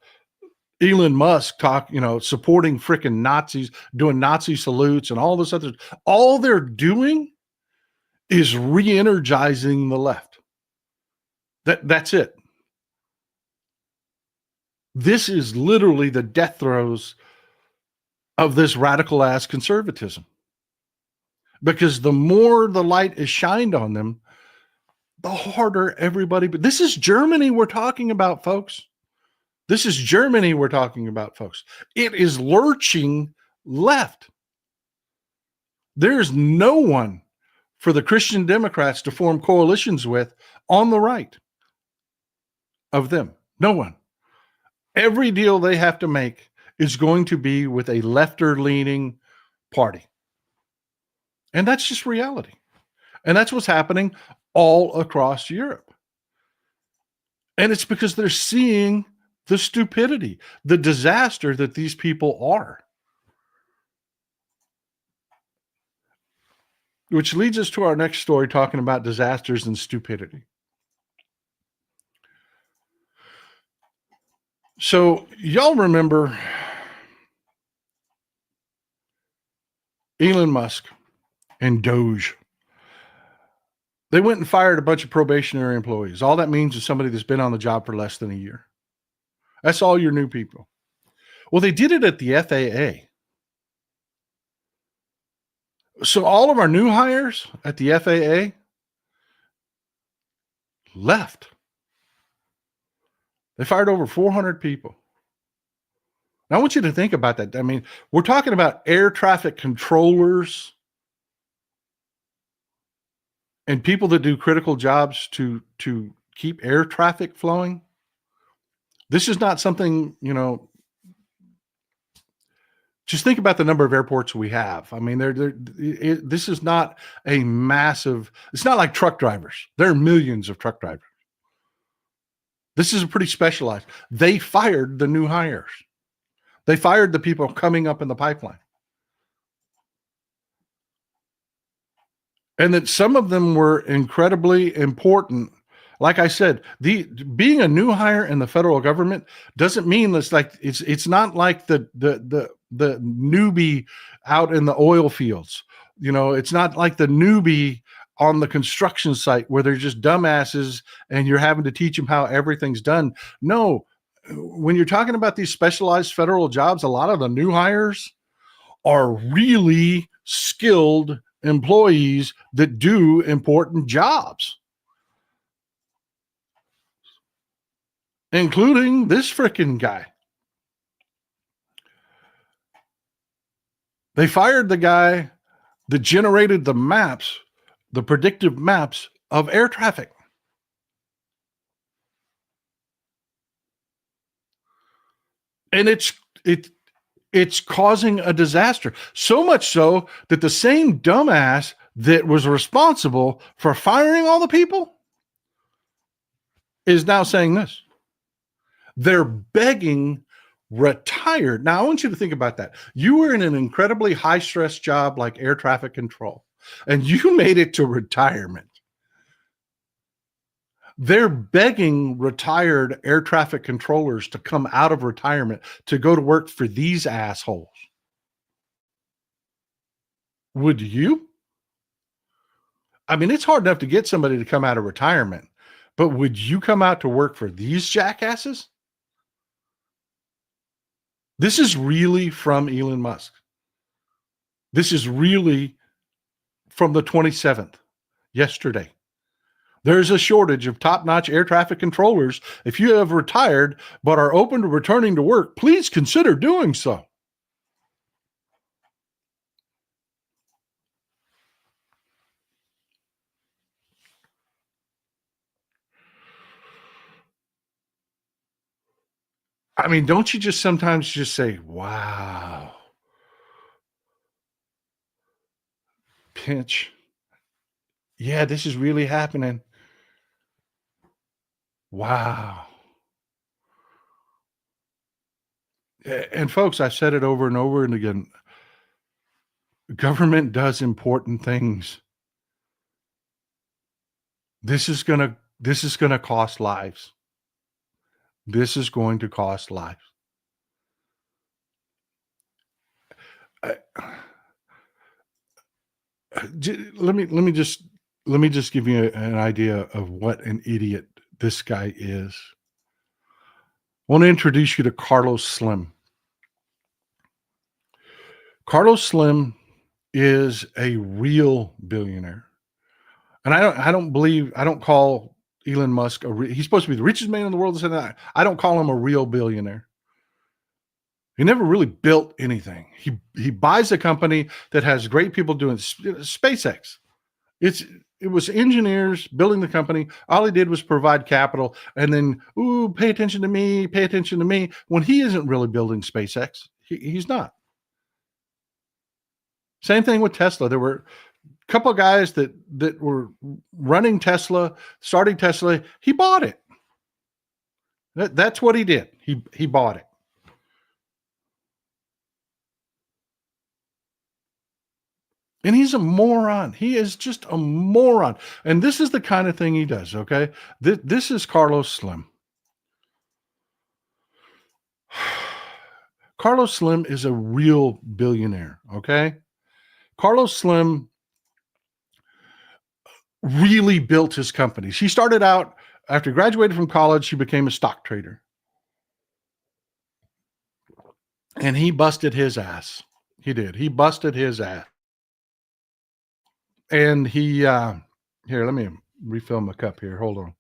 A: Elon Musk supporting freaking Nazis, doing Nazi salutes and all this other. All they're doing is re-energizing the left. That's it. This is literally the death throes of this radical ass conservatism. Because the more the light is shined on them, the harder everybody. But this is Germany we're talking about, folks. It is lurching left. There's no one for the Christian Democrats to form coalitions with on the right of them. No one. Every deal they have to make is going to be with a lefter-leaning party. And that's just reality. And that's what's happening all across Europe. And it's because they're seeing the stupidity, the disaster that these people are. Which leads us to our next story, talking about disasters and stupidity. So y'all remember Elon Musk and Doge. They went and fired a bunch of probationary employees. All that means is somebody that's been on the job for less than a year. That's all your new people. Well, they did it at the FAA. So all of our new hires at the FAA left. They fired over 400 people. Now, I want you to think about that. I mean, we're talking about air traffic controllers and people that do critical jobs to keep air traffic flowing. This is not something, just think about the number of airports we have. I mean, this is not a massive, it's not like truck drivers. There are millions of truck drivers. This is a pretty specialized. They fired the new hires. They fired the people coming up in the pipeline. And that some of them were incredibly important. Like I said, being a new hire in the federal government doesn't mean it's not like the newbie out in the oil fields. It's not like the newbie on the construction site where they're just dumbasses and you're having to teach them how everything's done. No, when you're talking about these specialized federal jobs, a lot of the new hires are really skilled employees that do important jobs, including this freaking guy. They fired the guy that generated the maps, the predictive maps of air traffic. And it's causing a disaster. So much so that the same dumbass that was responsible for firing all the people is now saying this. They're begging retired. Now, I want you to think about that. You were in an incredibly high stress job like air traffic control, and you made it to retirement. They're begging retired air traffic controllers to come out of retirement to go to work for these assholes. Would you? I mean, it's hard enough to get somebody to come out of retirement, but would you come out to work for these jackasses? This is really from Elon Musk. This is really from the 27th, yesterday. There's a shortage of top-notch air traffic controllers. If you have retired but are open to returning to work, please consider doing so. I mean, don't you just sometimes just say, wow, pinch. Yeah, this is really happening. Wow. And folks, I've said it over and over and again. Government does important things. This is going to cost lives. This is going to cost lives. Let me just give you an idea of what an idiot this guy is. I want to introduce you to Carlos Slim. Carlos Slim is a real billionaire. And I don't call Elon Musk he's supposed to be the richest man in the world. I don't call him a real billionaire. He never really built anything. He buys a company that has great people doing SpaceX. It was engineers building the company. All he did was provide capital and then, pay attention to me, pay attention to me. When he isn't really building SpaceX, he's not. Same thing with Tesla. There were a couple of guys that were running Tesla, starting Tesla. He bought it. That's what he did. He bought it. And he's a moron. He is just a moron. And this is the kind of thing he does, okay? This is Carlos Slim. Carlos Slim is a real billionaire, okay? Carlos Slim really built his companies. He started out, after he graduated from college, he became a stock trader. And he busted his ass. He did. He busted his ass. And here, let me refill my cup here. Hold on.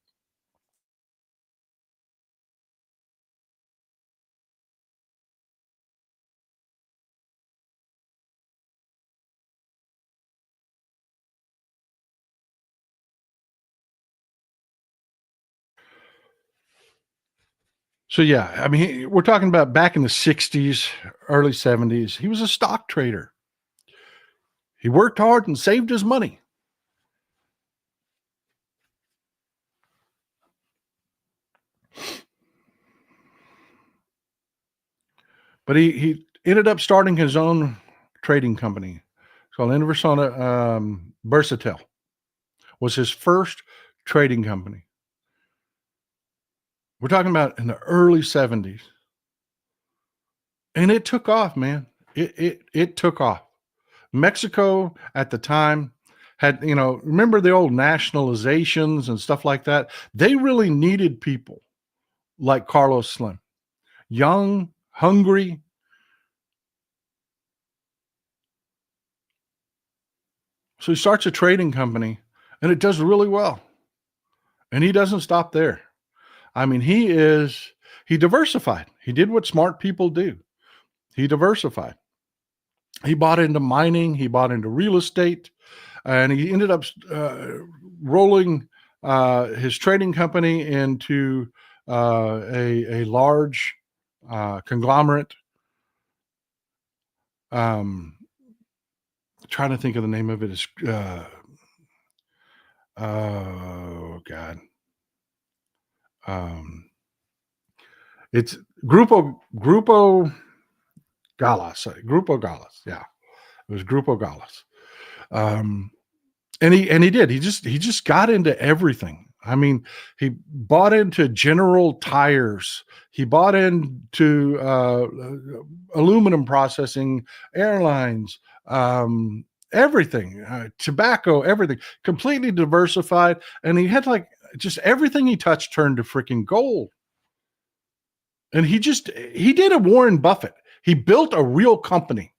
A: So yeah, I mean, we're talking about back in the 60s, early 70s. He was a stock trader. He worked hard and saved his money. But he ended up starting his own trading company. It's called Inversona Versatel. Was his first trading company. We're talking about in the early 70s. And it took off, man. It took off. Mexico at the time had, remember the old nationalizations and stuff like that? They really needed people like Carlos Slim, young, hungry. So he starts a trading company and it does really well. And he doesn't stop there. I mean, he diversified. He did what smart people do. He diversified. He bought into mining, he bought into real estate, and he ended up rolling his trading company into a large conglomerate. Trying to think of the name of it is oh God. It's Grupo Galas. Grupo Galas. Yeah. It was Grupo Galas. And he did. He just got into everything. I mean, he bought into General Tires. He bought into aluminum processing, airlines, everything, tobacco, everything, completely diversified. And he had like just everything he touched turned to freaking gold. And he did a Warren Buffett. He built a real company.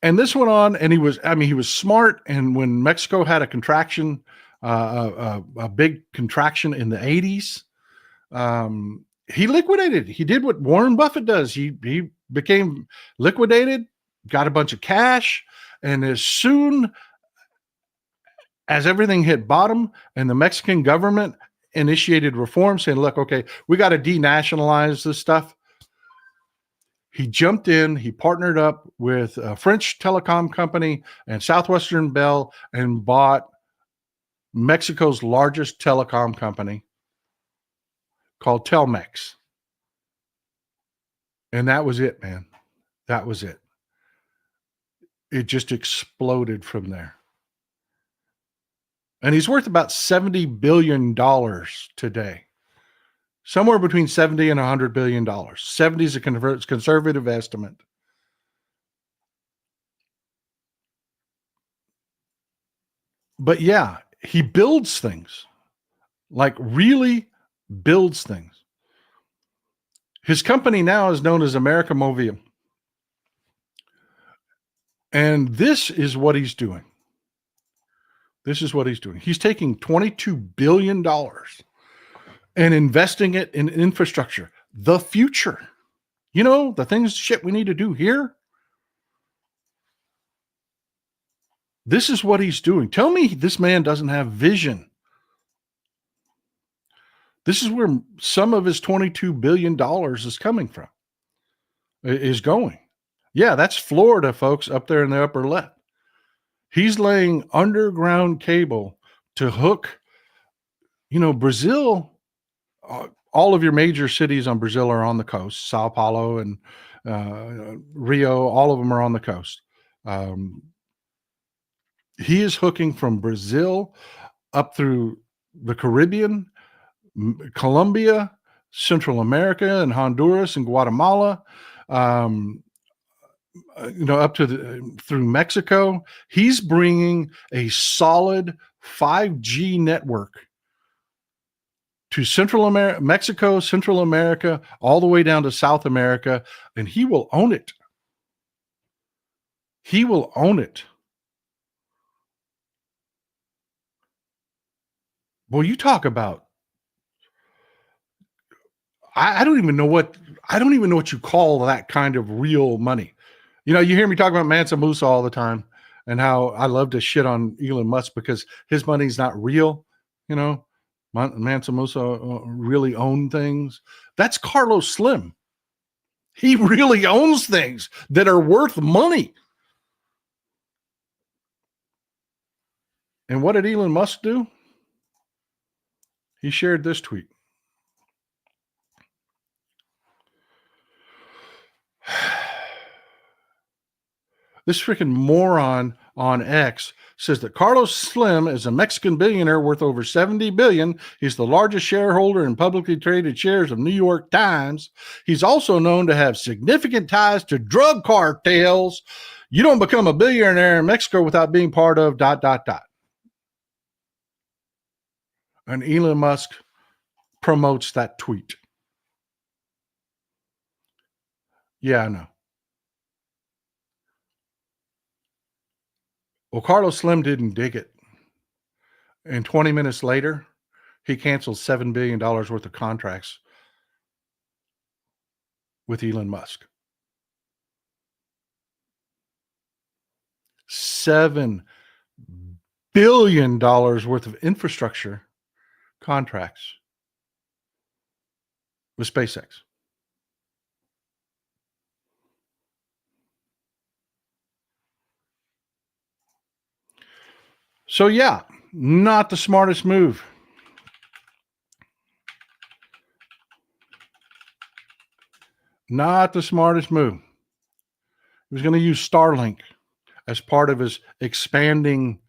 A: And this went on, and he was smart. And when Mexico had a contraction, a big contraction in the 80s, he liquidated. He did what Warren Buffett does. He became liquidated, got a bunch of cash, and as soon as everything hit bottom and the Mexican government initiated reform saying, look, okay, we got to denationalize this stuff. He jumped in, he partnered up with a French telecom company and Southwestern Bell and bought Mexico's largest telecom company called Telmex. And that was it, man. That was it. It just exploded from there. And he's worth about $70 billion today. Somewhere between 70 and $100 billion. 70 is a conservative estimate. But yeah, he builds things, like really builds things. His company now is known as America Movia. And this is what he's doing. This is what he's doing. He's taking $22 billion and investing it in infrastructure, the future. The shit we need to do here. This is what he's doing. Tell me this man doesn't have vision. This is where some of his $22 billion is coming from, is going. Yeah, that's Florida, folks, up there in the upper left. He's laying underground cable to hook, Brazil. All of your major cities on Brazil are on the coast. Sao Paulo and Rio, all of them are on the coast. He is hooking from Brazil up through the Caribbean, Colombia, Central America, and Honduras and Guatemala, up to through Mexico. He's bringing a solid 5G network to Central America, Mexico, Central America, all the way down to South America, and he will own it. He will own it. Well, you talk about, I don't even know what you call that kind of real money. You hear me talk about Mansa Musa all the time and how I love to shit on Elon Musk because his money's not real, Mansa Musa really owned things. That's Carlos Slim. He really owns things that are worth money. And what did Elon Musk do? He shared this tweet. This freaking moron on X says that Carlos Slim is a Mexican billionaire worth over $70 billion. He's the largest shareholder in publicly traded shares of New York Times. He's also known to have significant ties to drug cartels. You don't become a billionaire in Mexico without being part of ... And Elon Musk promotes that tweet. Yeah, I know. Well, Carlos Slim didn't dig it. And 20 minutes later, he canceled $7 billion worth of contracts with Elon Musk. $7 billion worth of infrastructure contracts with SpaceX. So yeah, not the smartest move. Not the smartest move. He was going to use Starlink as part of his expanding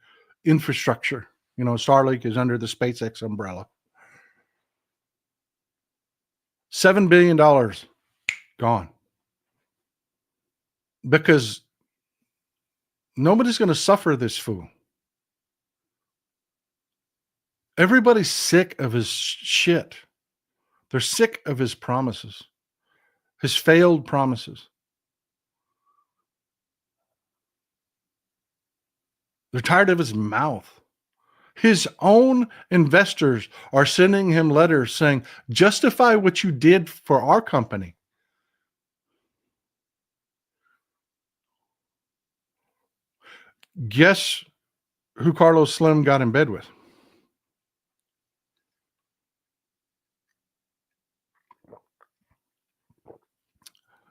A: infrastructure. You know, Starlink is under the SpaceX umbrella. $7 billion gone. Because nobody's going to suffer this fool. Everybody's sick of his shit. They're sick of his promises, his failed promises. They're tired of his mouth. His own investors are sending him letters saying, justify what you did for our company. Guess who Carlos Slim got in bed with?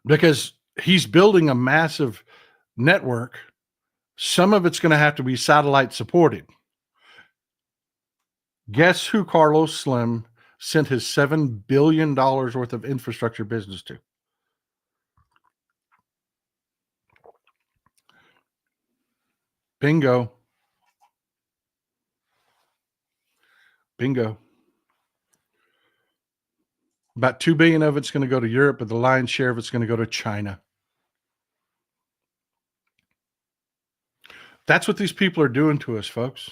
A: Because he's building a massive network. Some of it's going to have to be satellite supported. Guess who Carlos Slim sent his $7 billion worth of infrastructure business to? Bingo. Bingo. About $2 billion of it's going to go to Europe, but the lion's share of it's going to go to China. That's what these people are doing to us, folks.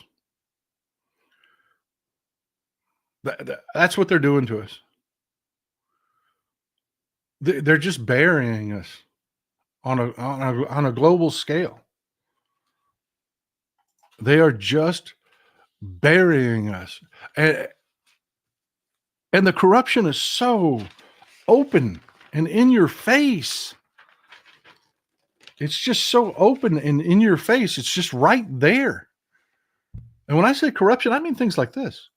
A: That's what they're doing to us. They're just burying us on a global scale. They are just burying us. And the corruption is so open and in your face. It's just so open and in your face. It's just right there. And when I say corruption, I mean things like this.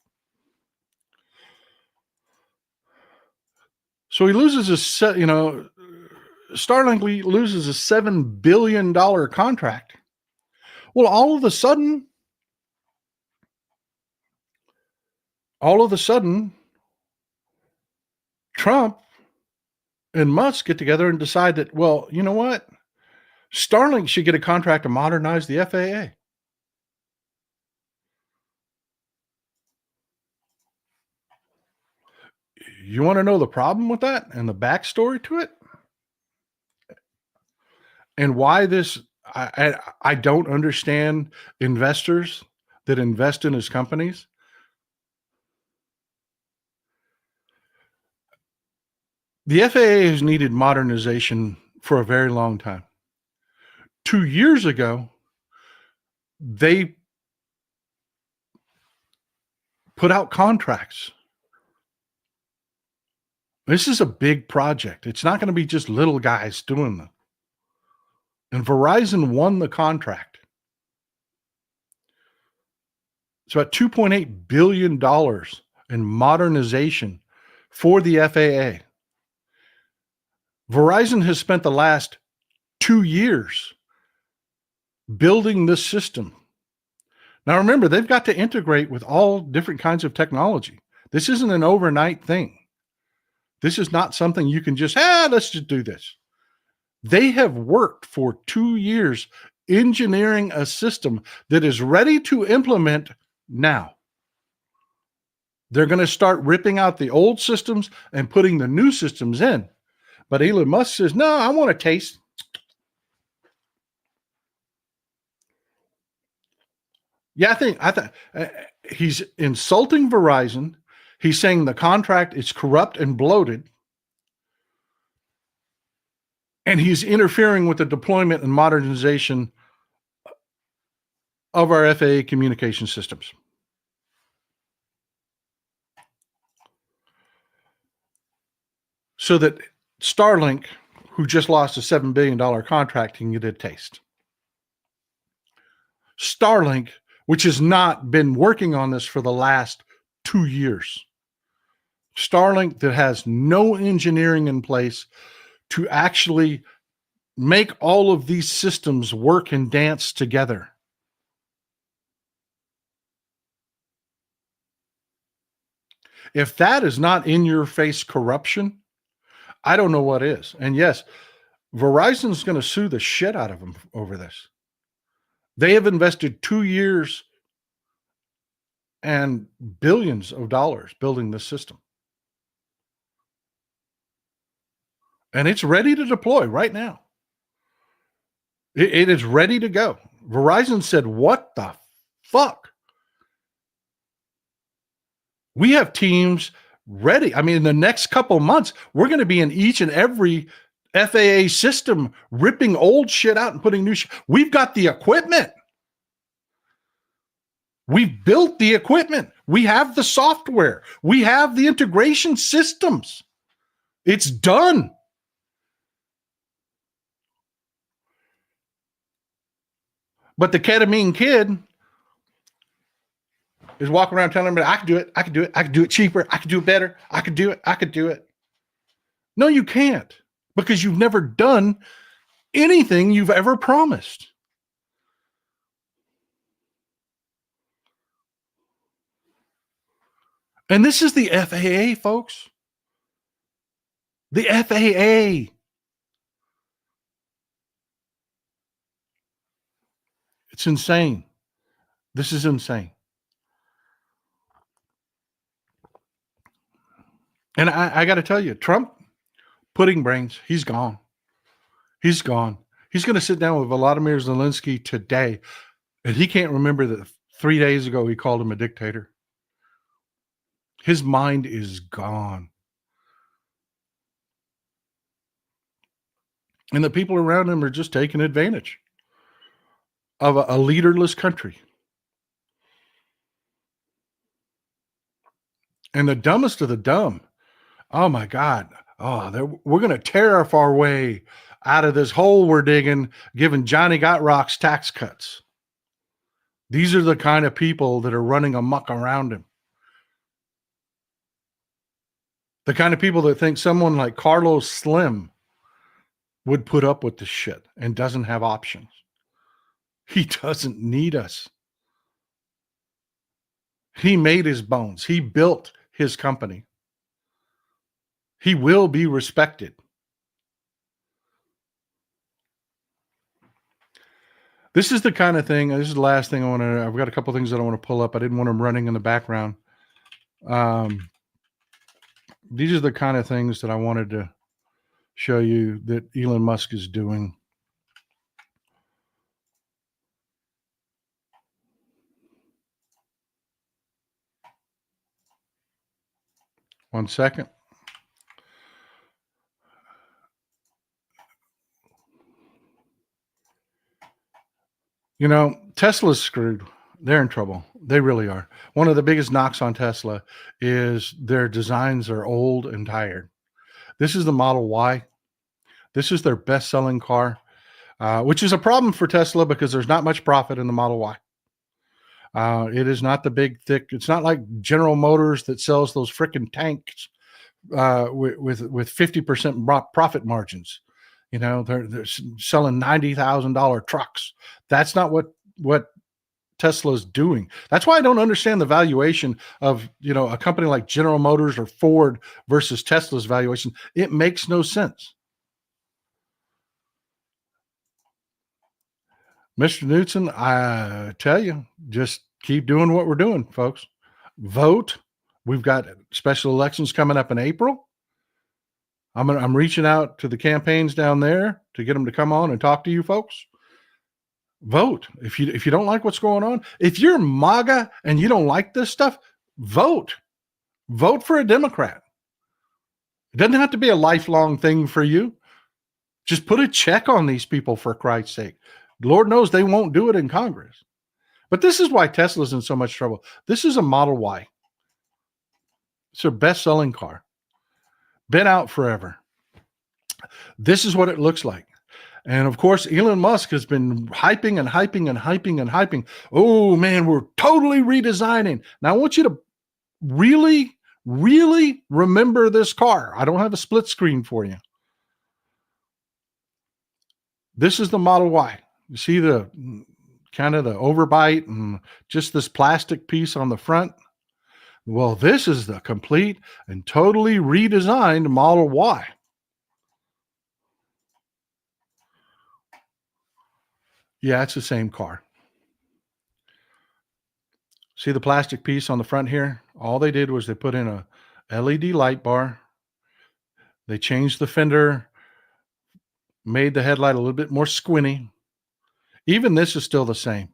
A: So he loses Starlink loses a $7 billion contract. Well, all of a sudden, Trump and Musk get together and decide that, well, you know what? Starlink should get a contract to modernize the FAA. You want to know the problem with that and the backstory to it? And why this, I don't understand investors that invest in his companies. The FAA has needed modernization for a very long time. 2 years ago, they put out contracts. This is a big project. It's not going to be just little guys doing them. And Verizon won the contract. It's about $2.8 billion and modernization for the FAA. Verizon has spent the last 2 years building this system. Now remember, they've got to integrate with all different kinds of technology. This isn't an overnight thing. This is not something you can just, let's just do this. They have worked for 2 years engineering a system that is ready to implement now. They're going to start ripping out the old systems and putting the new systems in. But Elon Musk says, no, I want a taste. Yeah, I think he's insulting Verizon. He's saying the contract is corrupt and bloated. And he's interfering with the deployment and modernization of our FAA communication systems. So that Starlink, who just lost a $7 billion contract, can get a taste. Starlink, which has not been working on this for the last 2 years. Starlink that has no engineering in place to actually make all of these systems work and dance together. If that is not in your face corruption, I don't know what is. And yes, Verizon's going to sue the shit out of them over this. They have invested 2 years and billions of dollars building this system. And it's ready to deploy right now. It is ready to go. Verizon said, what the fuck? We have teams ready. I mean, in the next couple months, we're going to be in each and every FAA system, ripping old shit out and putting new shit. We've got the equipment. We've built the equipment. We have the software. We have the integration systems. It's done. But the ketamine kid is walking around telling everybody, I can do it. I can do it. I can do it cheaper. I can do it better. I can do it. I could do it. No, you can't, because you've never done anything you've ever promised. And this is the FAA, folks. The FAA. It's insane. This is insane. And I got to tell you, Trump, pudding brains, he's gone. He's gone. He's going to sit down with Volodymyr Zelensky today, and he can't remember that 3 days ago he called him a dictator. His mind is gone. And the people around him are just taking advantage of a leaderless country. And the dumbest of the dumb, oh my God, we're going to tariff our way out of this hole we're digging, giving Johnny Got Rocks tax cuts. These are the kind of people that are running amok around him. The kind of people that think someone like Carlos Slim would put up with this shit and doesn't have options. He doesn't need us. He made his bones. He built his company. He will be respected. This is the kind of thing, this is the last thing I've got a couple things that I want to pull up. I didn't want them running in the background. These are the kind of things that I wanted to show you that Elon Musk is doing. One second. You know, Tesla's screwed. They're in trouble. They really are. One of the biggest knocks on Tesla is their designs are old and tired. This is the Model Y. This is their best-selling car, which is a problem for Tesla because there's not much profit in the Model Y. It is not the big, thick. It's not like General Motors that sells those freaking tanks with 50% profit margins. You know, they're selling $90,000 trucks. That's not what Tesla's doing. That's why I don't understand the valuation of, a company like General Motors or Ford versus Tesla's valuation. It makes no sense. Mr. Knudsen, I tell you, just keep doing what we're doing, folks. Vote. We've got special elections coming up in April. I'm reaching out to the campaigns down there to get them to come on and talk to you folks. Vote. If you don't like what's going on, if you're MAGA and you don't like this stuff, vote. Vote for a Democrat. It doesn't have to be a lifelong thing for you. Just put a check on these people, for Christ's sake. Lord knows they won't do it in Congress. But this is why Tesla's in so much trouble. This is a Model Y. It's their best-selling car. Been out forever. This is what it looks like. And of course, Elon Musk has been hyping and hyping and hyping and hyping. Oh man, we're totally redesigning. Now I want you to really, really remember this car. I don't have a split screen for you. This is the Model Y. You see the kind of the overbite and just this plastic piece on the front. Well, this is the complete and totally redesigned Model Y. Yeah, it's the same car. See the plastic piece on the front here? All they did was they put in a LED light bar. They changed the fender, made the headlight a little bit more squinty. Even this is still the same.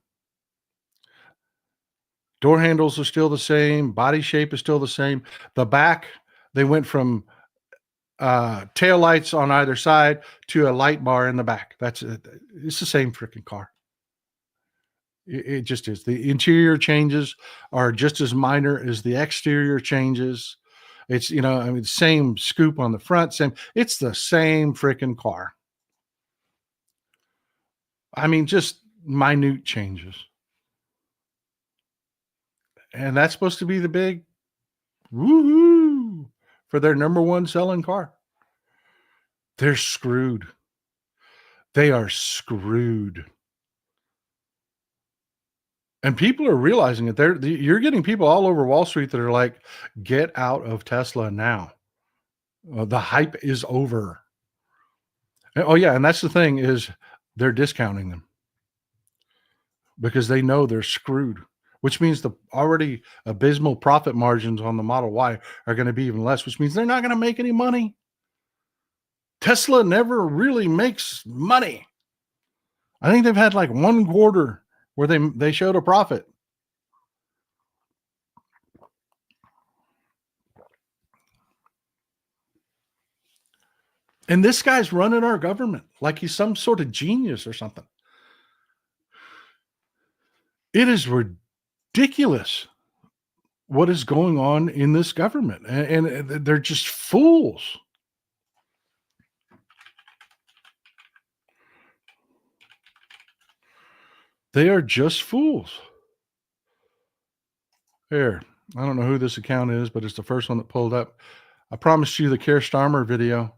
A: Door handles are still the same. Body shape is still the same. The back, they went from tail lights on either side to a light bar in the back. That's it. It's the same freaking car. It just is. The interior changes are just as minor as the exterior changes. It's, same scoop on the front, it's the same freaking car. I mean, just minute changes. And that's supposed to be the big woohoo for their number one selling car. They're screwed. They are screwed. And people are realizing it. You're getting people all over Wall Street that are like, get out of Tesla now. The hype is over. Oh, yeah. And that's the thing is they're discounting them because they know they're screwed, which means the already abysmal profit margins on the Model Y are going to be even less, which means they're not going to make any money. Tesla never really makes money. I think they've had like one quarter where they showed a profit. And this guy's running our government like he's some sort of genius or something. It is ridiculous what is going on in this government. And they're just fools. They are just fools. Here, I don't know who this account is, but it's the first one that pulled up. I promised you the Keir Starmer video.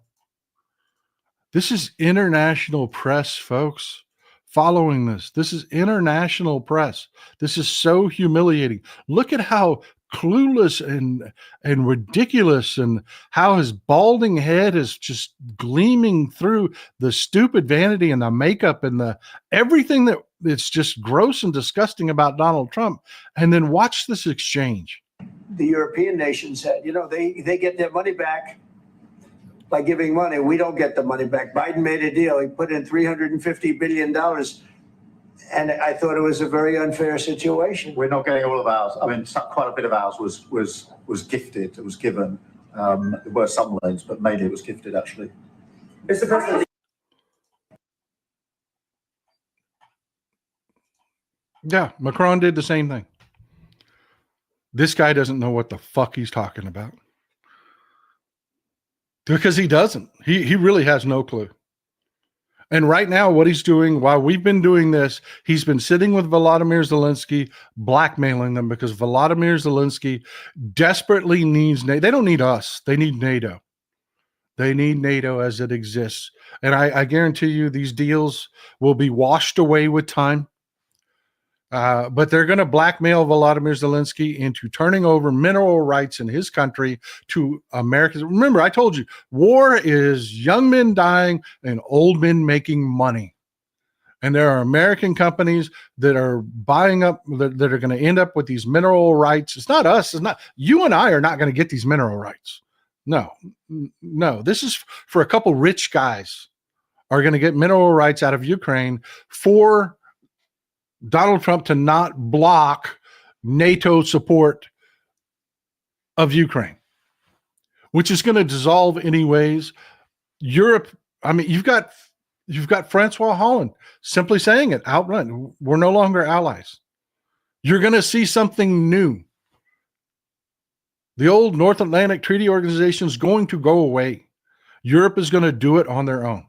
A: This is international press, folks, following this. This is international press. This is so humiliating. Look at how clueless and ridiculous and how his balding head is just gleaming through the stupid vanity and the makeup and the everything that it's just gross and disgusting about Donald Trump. And then watch this exchange.
B: The European nations said, they get their money back by giving money. We don't get the money back. Biden made a deal. He put in $350 billion. And I thought it was a very unfair situation.
C: We're not getting all of ours. I mean, quite a bit of ours was gifted. It was given. There were some loans, but mainly it was gifted, actually.
B: Mr. President.
A: Yeah, Macron did the same thing. This guy doesn't know what the fuck he's talking about. Because he doesn't. He really has no clue. And right now, what he's doing while we've been doing this, he's been sitting with Volodymyr Zelensky, blackmailing them because Volodymyr Zelensky desperately needs NATO. They don't need us. They need NATO. They need NATO as it exists. And I guarantee you these deals will be washed away with time. But they're going to blackmail Volodymyr Zelensky into turning over mineral rights in his country to Americans. Remember, I told you, war is young men dying and old men making money. And there are American companies that are buying up, that are going to end up with these mineral rights. It's not us. It's not you and I are not going to get these mineral rights. No. This is for a couple rich guys are going to get mineral rights out of Ukraine for Donald Trump to not block NATO support of Ukraine, which is going to dissolve anyways. Europe, I mean, you've got Francois Hollande simply saying it outright. We're no longer allies. You're going to see something new. The old North Atlantic Treaty Organization is going to go away. Europe is going to do it on their own.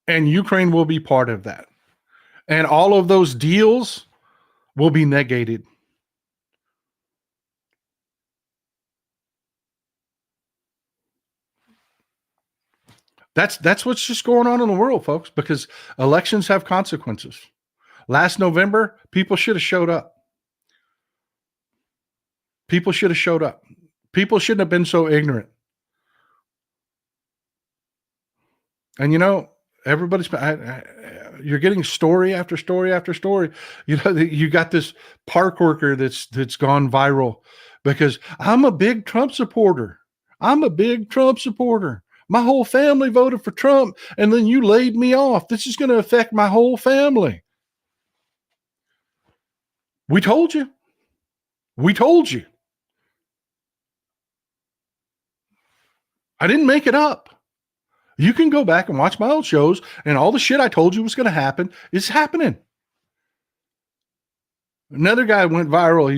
A: And Ukraine will be part of that. And all of those deals will be negated. That's what's just going on in the world, folks, because elections have consequences. Last November, people should have showed up. People should have showed up. People shouldn't have been so ignorant. And everybody's you're getting story after story after story. You got this park worker that's gone viral because I'm a big Trump supporter. My whole family voted for Trump, and then you laid me off. This is going to affect my whole family. We told you. I didn't make it up. You can go back and watch my old shows, and all the shit I told you was going to happen is happening. Another guy went viral.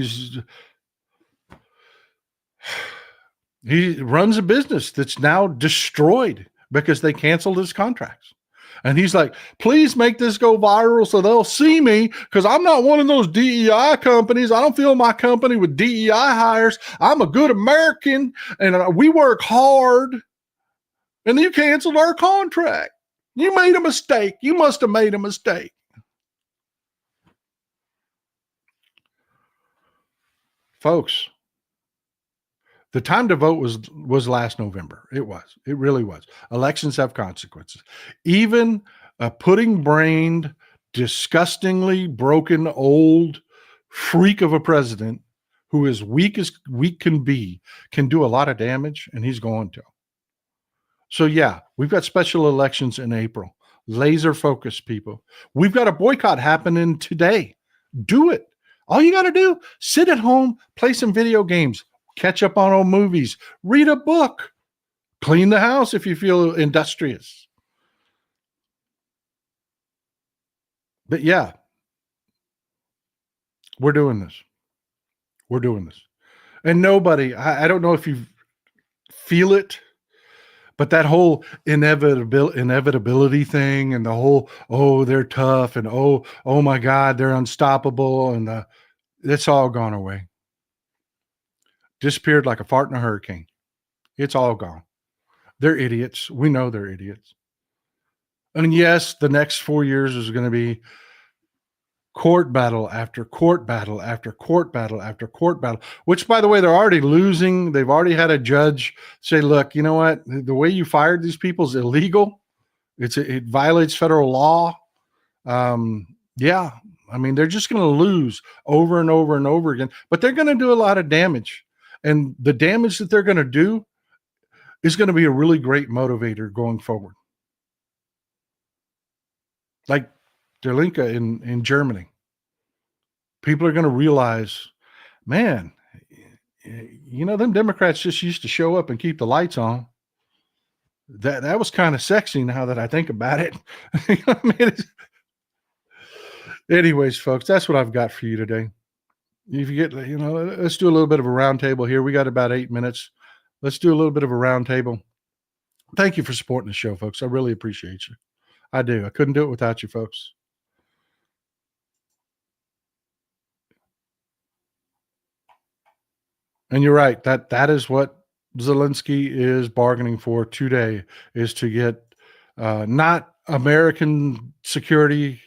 A: He runs a business that's now destroyed because they canceled his contracts. And he's like, please make this go viral so they'll see me, because I'm not one of those DEI companies. I don't fill my company with DEI hires. I'm a good American, and we work hard. And you canceled our contract. You made a mistake. You must have made a mistake. Folks, the time to vote was last November. It was. It really was. Elections have consequences. Even a pudding-brained, disgustingly broken, old freak of a president who is weak as weak can be can do a lot of damage, and he's going to. So yeah, we've got special elections in April. Laser focus, people. We've got a boycott happening today. Do it. All you got to do, sit at home, play some video games, catch up on old movies, read a book, clean the house if you feel industrious. But yeah, we're doing this. And nobody, I don't know if you feel it, but that whole inevitability thing and the whole, oh, they're tough and oh my God, they're unstoppable, and it's all gone away. Disappeared like a fart in a hurricane. It's all gone. They're idiots. We know they're idiots. And yes, the next 4 years is going to be court battle after court battle after court battle after court battle, which, by the way, they're already losing. They've already had a judge say, look, you know what? The way you fired these people is illegal. It violates federal law. Yeah. I mean, they're just going to lose over and over and over again, but they're going to do a lot of damage. And the damage that they're going to do is going to be a really great motivator going forward. Like Der Linke in Germany. People are going to realize, man, them Democrats just used to show up and keep the lights on. That was kind of sexy now that I think about it. I mean, anyways, folks, that's what I've got for you today. If you get, let's do a little bit of a roundtable here. We got about 8 minutes. Let's do a little bit of a roundtable. Thank you for supporting the show, folks. I really appreciate you. I do. I couldn't do it without you, folks. And you're right. That is what Zelensky is bargaining for today, is to get not American security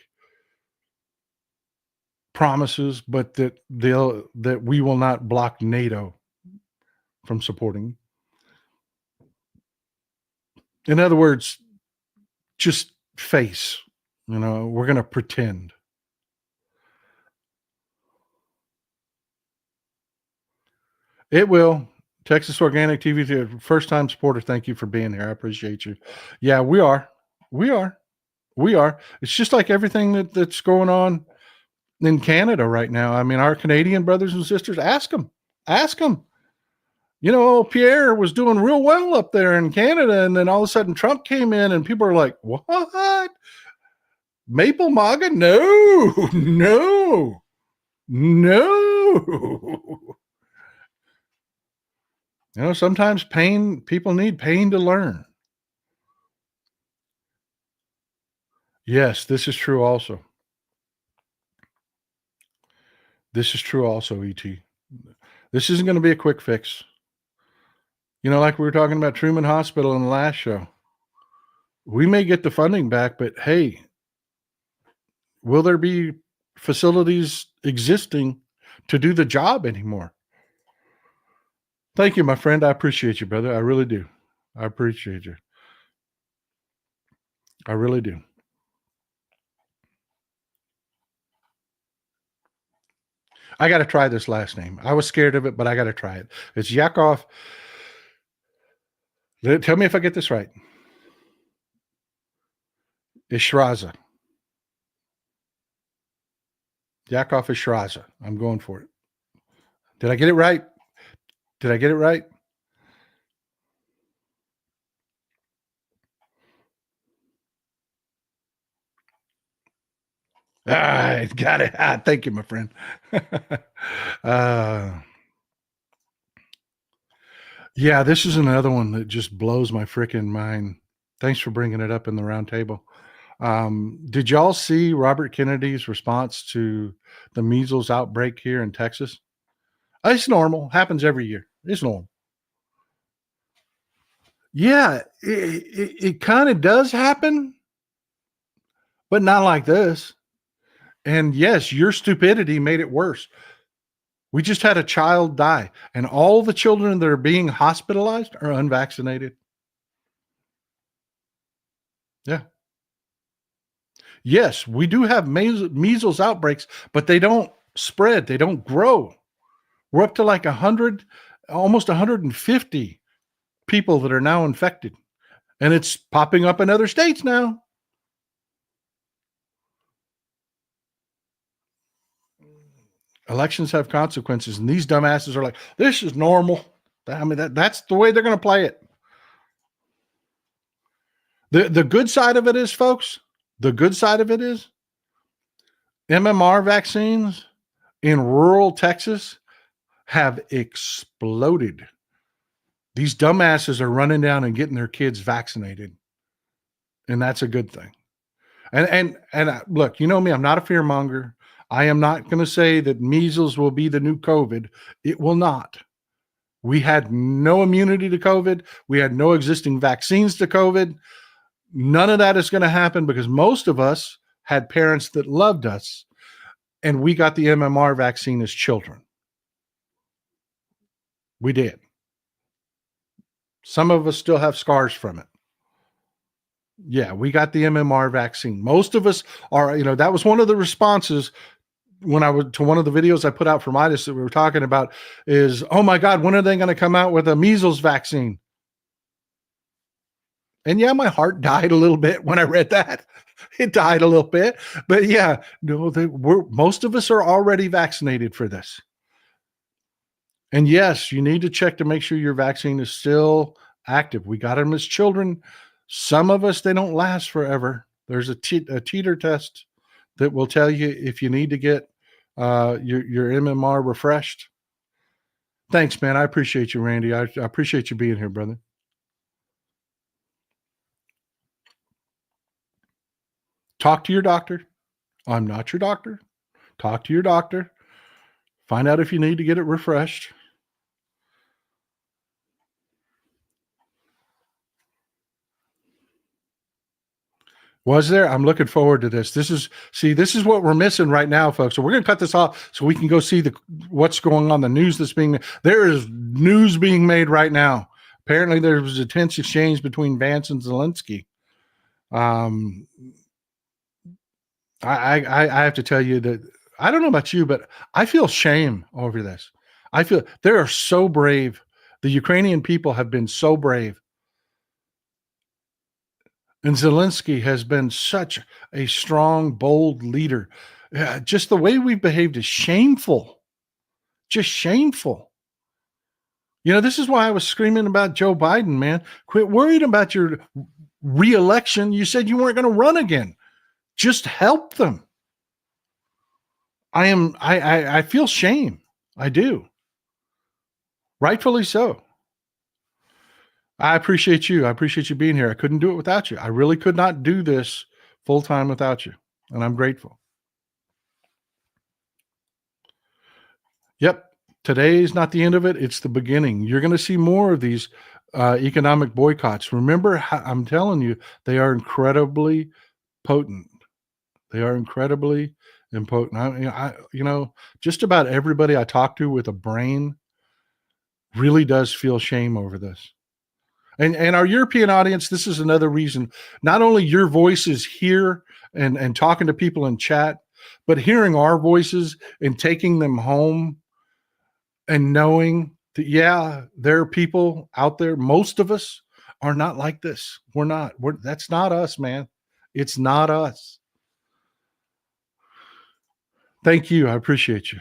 A: promises, but that we will not block NATO from supporting. In other words, just face. We're going to pretend. It will. Texas Organic TV, first time supporter. Thank you for being here. I appreciate you. Yeah, we are. We are. We are. It's just like everything that's going on in Canada right now. I mean, our Canadian brothers and sisters, ask them. Ask them. Pierre was doing real well up there in Canada, and then all of a sudden Trump came in, and people are like, what? Maple MAGA? No, no, no. Sometimes people need pain to learn. Yes, this is true also. This is true also, ET. This isn't going to be a quick fix. Like we were talking about Truman Hospital in the last show. We may get the funding back, but hey, will there be facilities existing to do the job anymore? Thank you, my friend. I appreciate you, brother. I really do. I appreciate you. I really do. I got to try this last name. I was scared of it, but I got to try it. It's Yakov. Tell me if I get this right. Ishraza. Yakov Ishraza. I'm going for it. Did I get it right? Did I get it right? I got it. Thank you, my friend. Yeah, this is another one that just blows my freaking mind. Thanks for bringing it up in the roundtable. Did y'all see Robert Kennedy's response to the measles outbreak here in Texas? It's normal. Happens every year. It's normal. Yeah, it kind of does happen, but not like this. And yes, your stupidity made it worse. We just had a child die, and all the children that are being hospitalized are unvaccinated. Yeah. Yes, we do have measles outbreaks, but they don't spread. They don't grow. We're up to like 100, almost 150 people that are now infected, and it's popping up in other states now. Elections have consequences, and these dumbasses are like, this is normal. I mean, that's the way they're going to play it. The good side of it is, folks, the good side of it is MMR vaccines in rural Texas have exploded. These dumbasses are running down and getting their kids vaccinated, and that's a good thing. And look, you know me, I'm not a fear monger. I am not going to say that measles will be the new COVID. It will not. We had no immunity to COVID. We had no existing vaccines to COVID. None of that is going to happen because most of us had parents that loved us, and we got the MMR vaccine as children. We did. Some of us still have scars from it. Yeah, we got the MMR vaccine. Most of us are, that was one of the responses when I would to one of the videos I put out for Midas that we were talking about is, oh my God, when are they going to come out with a measles vaccine? And yeah, my heart died a little bit when I read that. It died a little bit, but yeah, no, most of us are already vaccinated for this. And yes, you need to check to make sure your vaccine is still active. We got them as children. Some of us, they don't last forever. There's a teeter test that will tell you if you need to get your MMR refreshed. Thanks, man. I appreciate you, Randy. I appreciate you being here, brother. Talk to your doctor. I'm not your doctor. Talk to your doctor. Find out if you need to get it refreshed. Was there? I'm looking forward to this. This is what we're missing right now, folks. So we're going to cut this off so we can go see what's going on, the news there is news being made right now. Apparently there was a tense exchange between Vance and Zelensky. I have to tell you that I don't know about you, but I feel shame over this. I feel they are so brave. The Ukrainian people have been so brave. And Zelensky has been such a strong, bold leader. Just the way we've behaved is shameful. Just shameful. You know, this is why I was screaming about Joe Biden, man. Quit worrying about your re-election. You said you weren't going to run again. Just help them. I feel shame. I do. Rightfully so. I appreciate you. I appreciate you being here. I couldn't do it without you. I really could not do this full time without you. And I'm grateful. Yep. Today's not the end of it. It's the beginning. You're going to see more of these economic boycotts. Remember, I'm telling you, they are incredibly potent. They are incredibly impotent. Just about everybody I talk to with a brain really does feel shame over this. And our European audience, this is another reason. Not only your voices here and talking to people in chat, but hearing our voices and taking them home and knowing that, yeah, there are people out there. Most of us are not like this. We're not. That's not us, man. It's not us. Thank you. I appreciate you.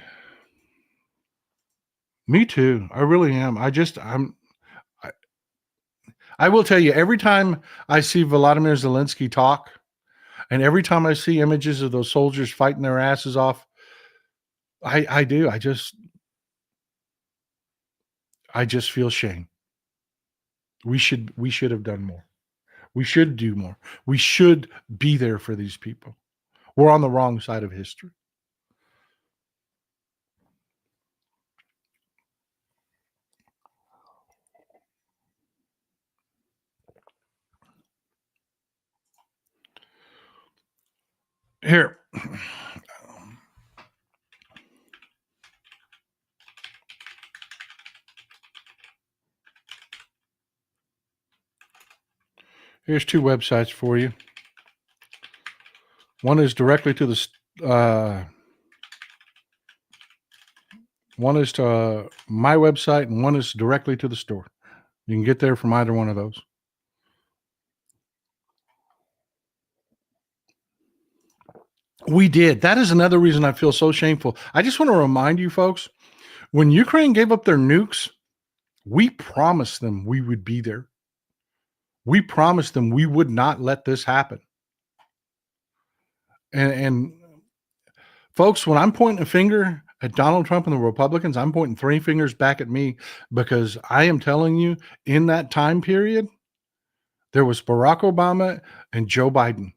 A: Me too. I really am. I will tell you, every time I see Volodymyr Zelensky talk, and every time I see images of those soldiers fighting their asses off, I do. I just feel shame. We should have done more. We should do more. We should be there for these people. We're on the wrong side of history. Here. Here's two websites for you. One is directly to one is to my website, and one is directly to the store. You can get there from either one of those. We did. That is another reason I feel so shameful. I just want to remind you folks, when Ukraine gave up their nukes, we promised them we would be there. We promised them we would not let this happen. And folks, when I'm pointing a finger at Donald Trump and the Republicans, I'm pointing three fingers back at me, because I am telling you, in that time period, there was Barack Obama and Joe Biden.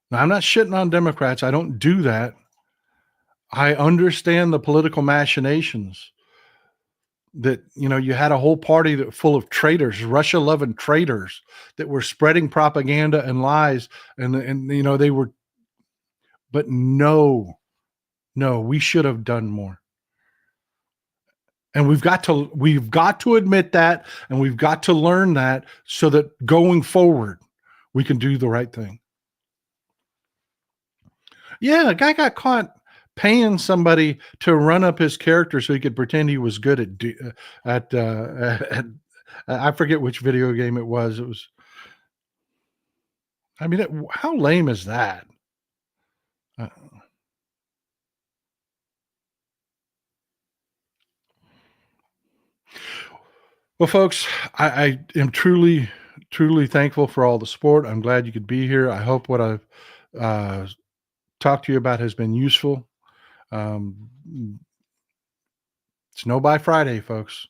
A: Now, I'm not shitting on Democrats. I don't do that. I understand the political machinations that, you had a whole party that full of traitors, Russia-loving traitors that were spreading propaganda and lies. And they were, but no, we should have done more. And we've got to admit that, and we've got to learn that, so that going forward, we can do the right thing. Yeah, a guy got caught paying somebody to run up his character so he could pretend he was good at I forget which video game it was. It was, I mean, how lame is that? Well, folks, I am truly, truly thankful for all the support. I'm glad you could be here. I hope what I've talked to you about has been useful. It's no buy Friday, folks.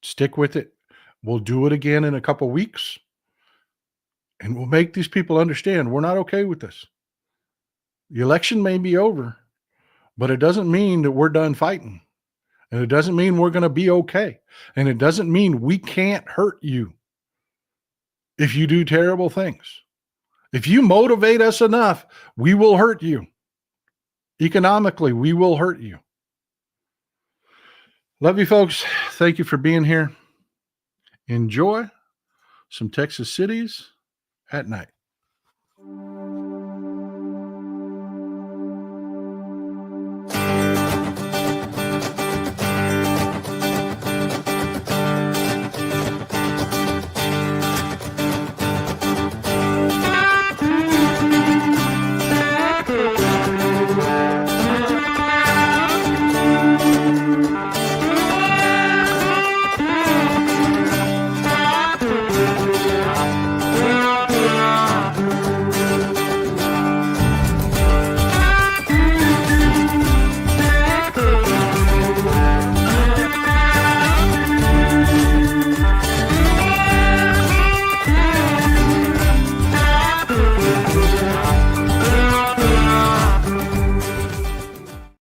A: Stick with it. We'll do it again in a couple weeks. And we'll make these people understand we're not okay with this. The election may be over, but it doesn't mean that we're done fighting. And it doesn't mean we're going to be okay. And it doesn't mean we can't hurt you if you do terrible things. If you motivate us enough, we will hurt you. Economically, we will hurt you. Love you, folks. Thank you for being here. Enjoy some Texas cities at night.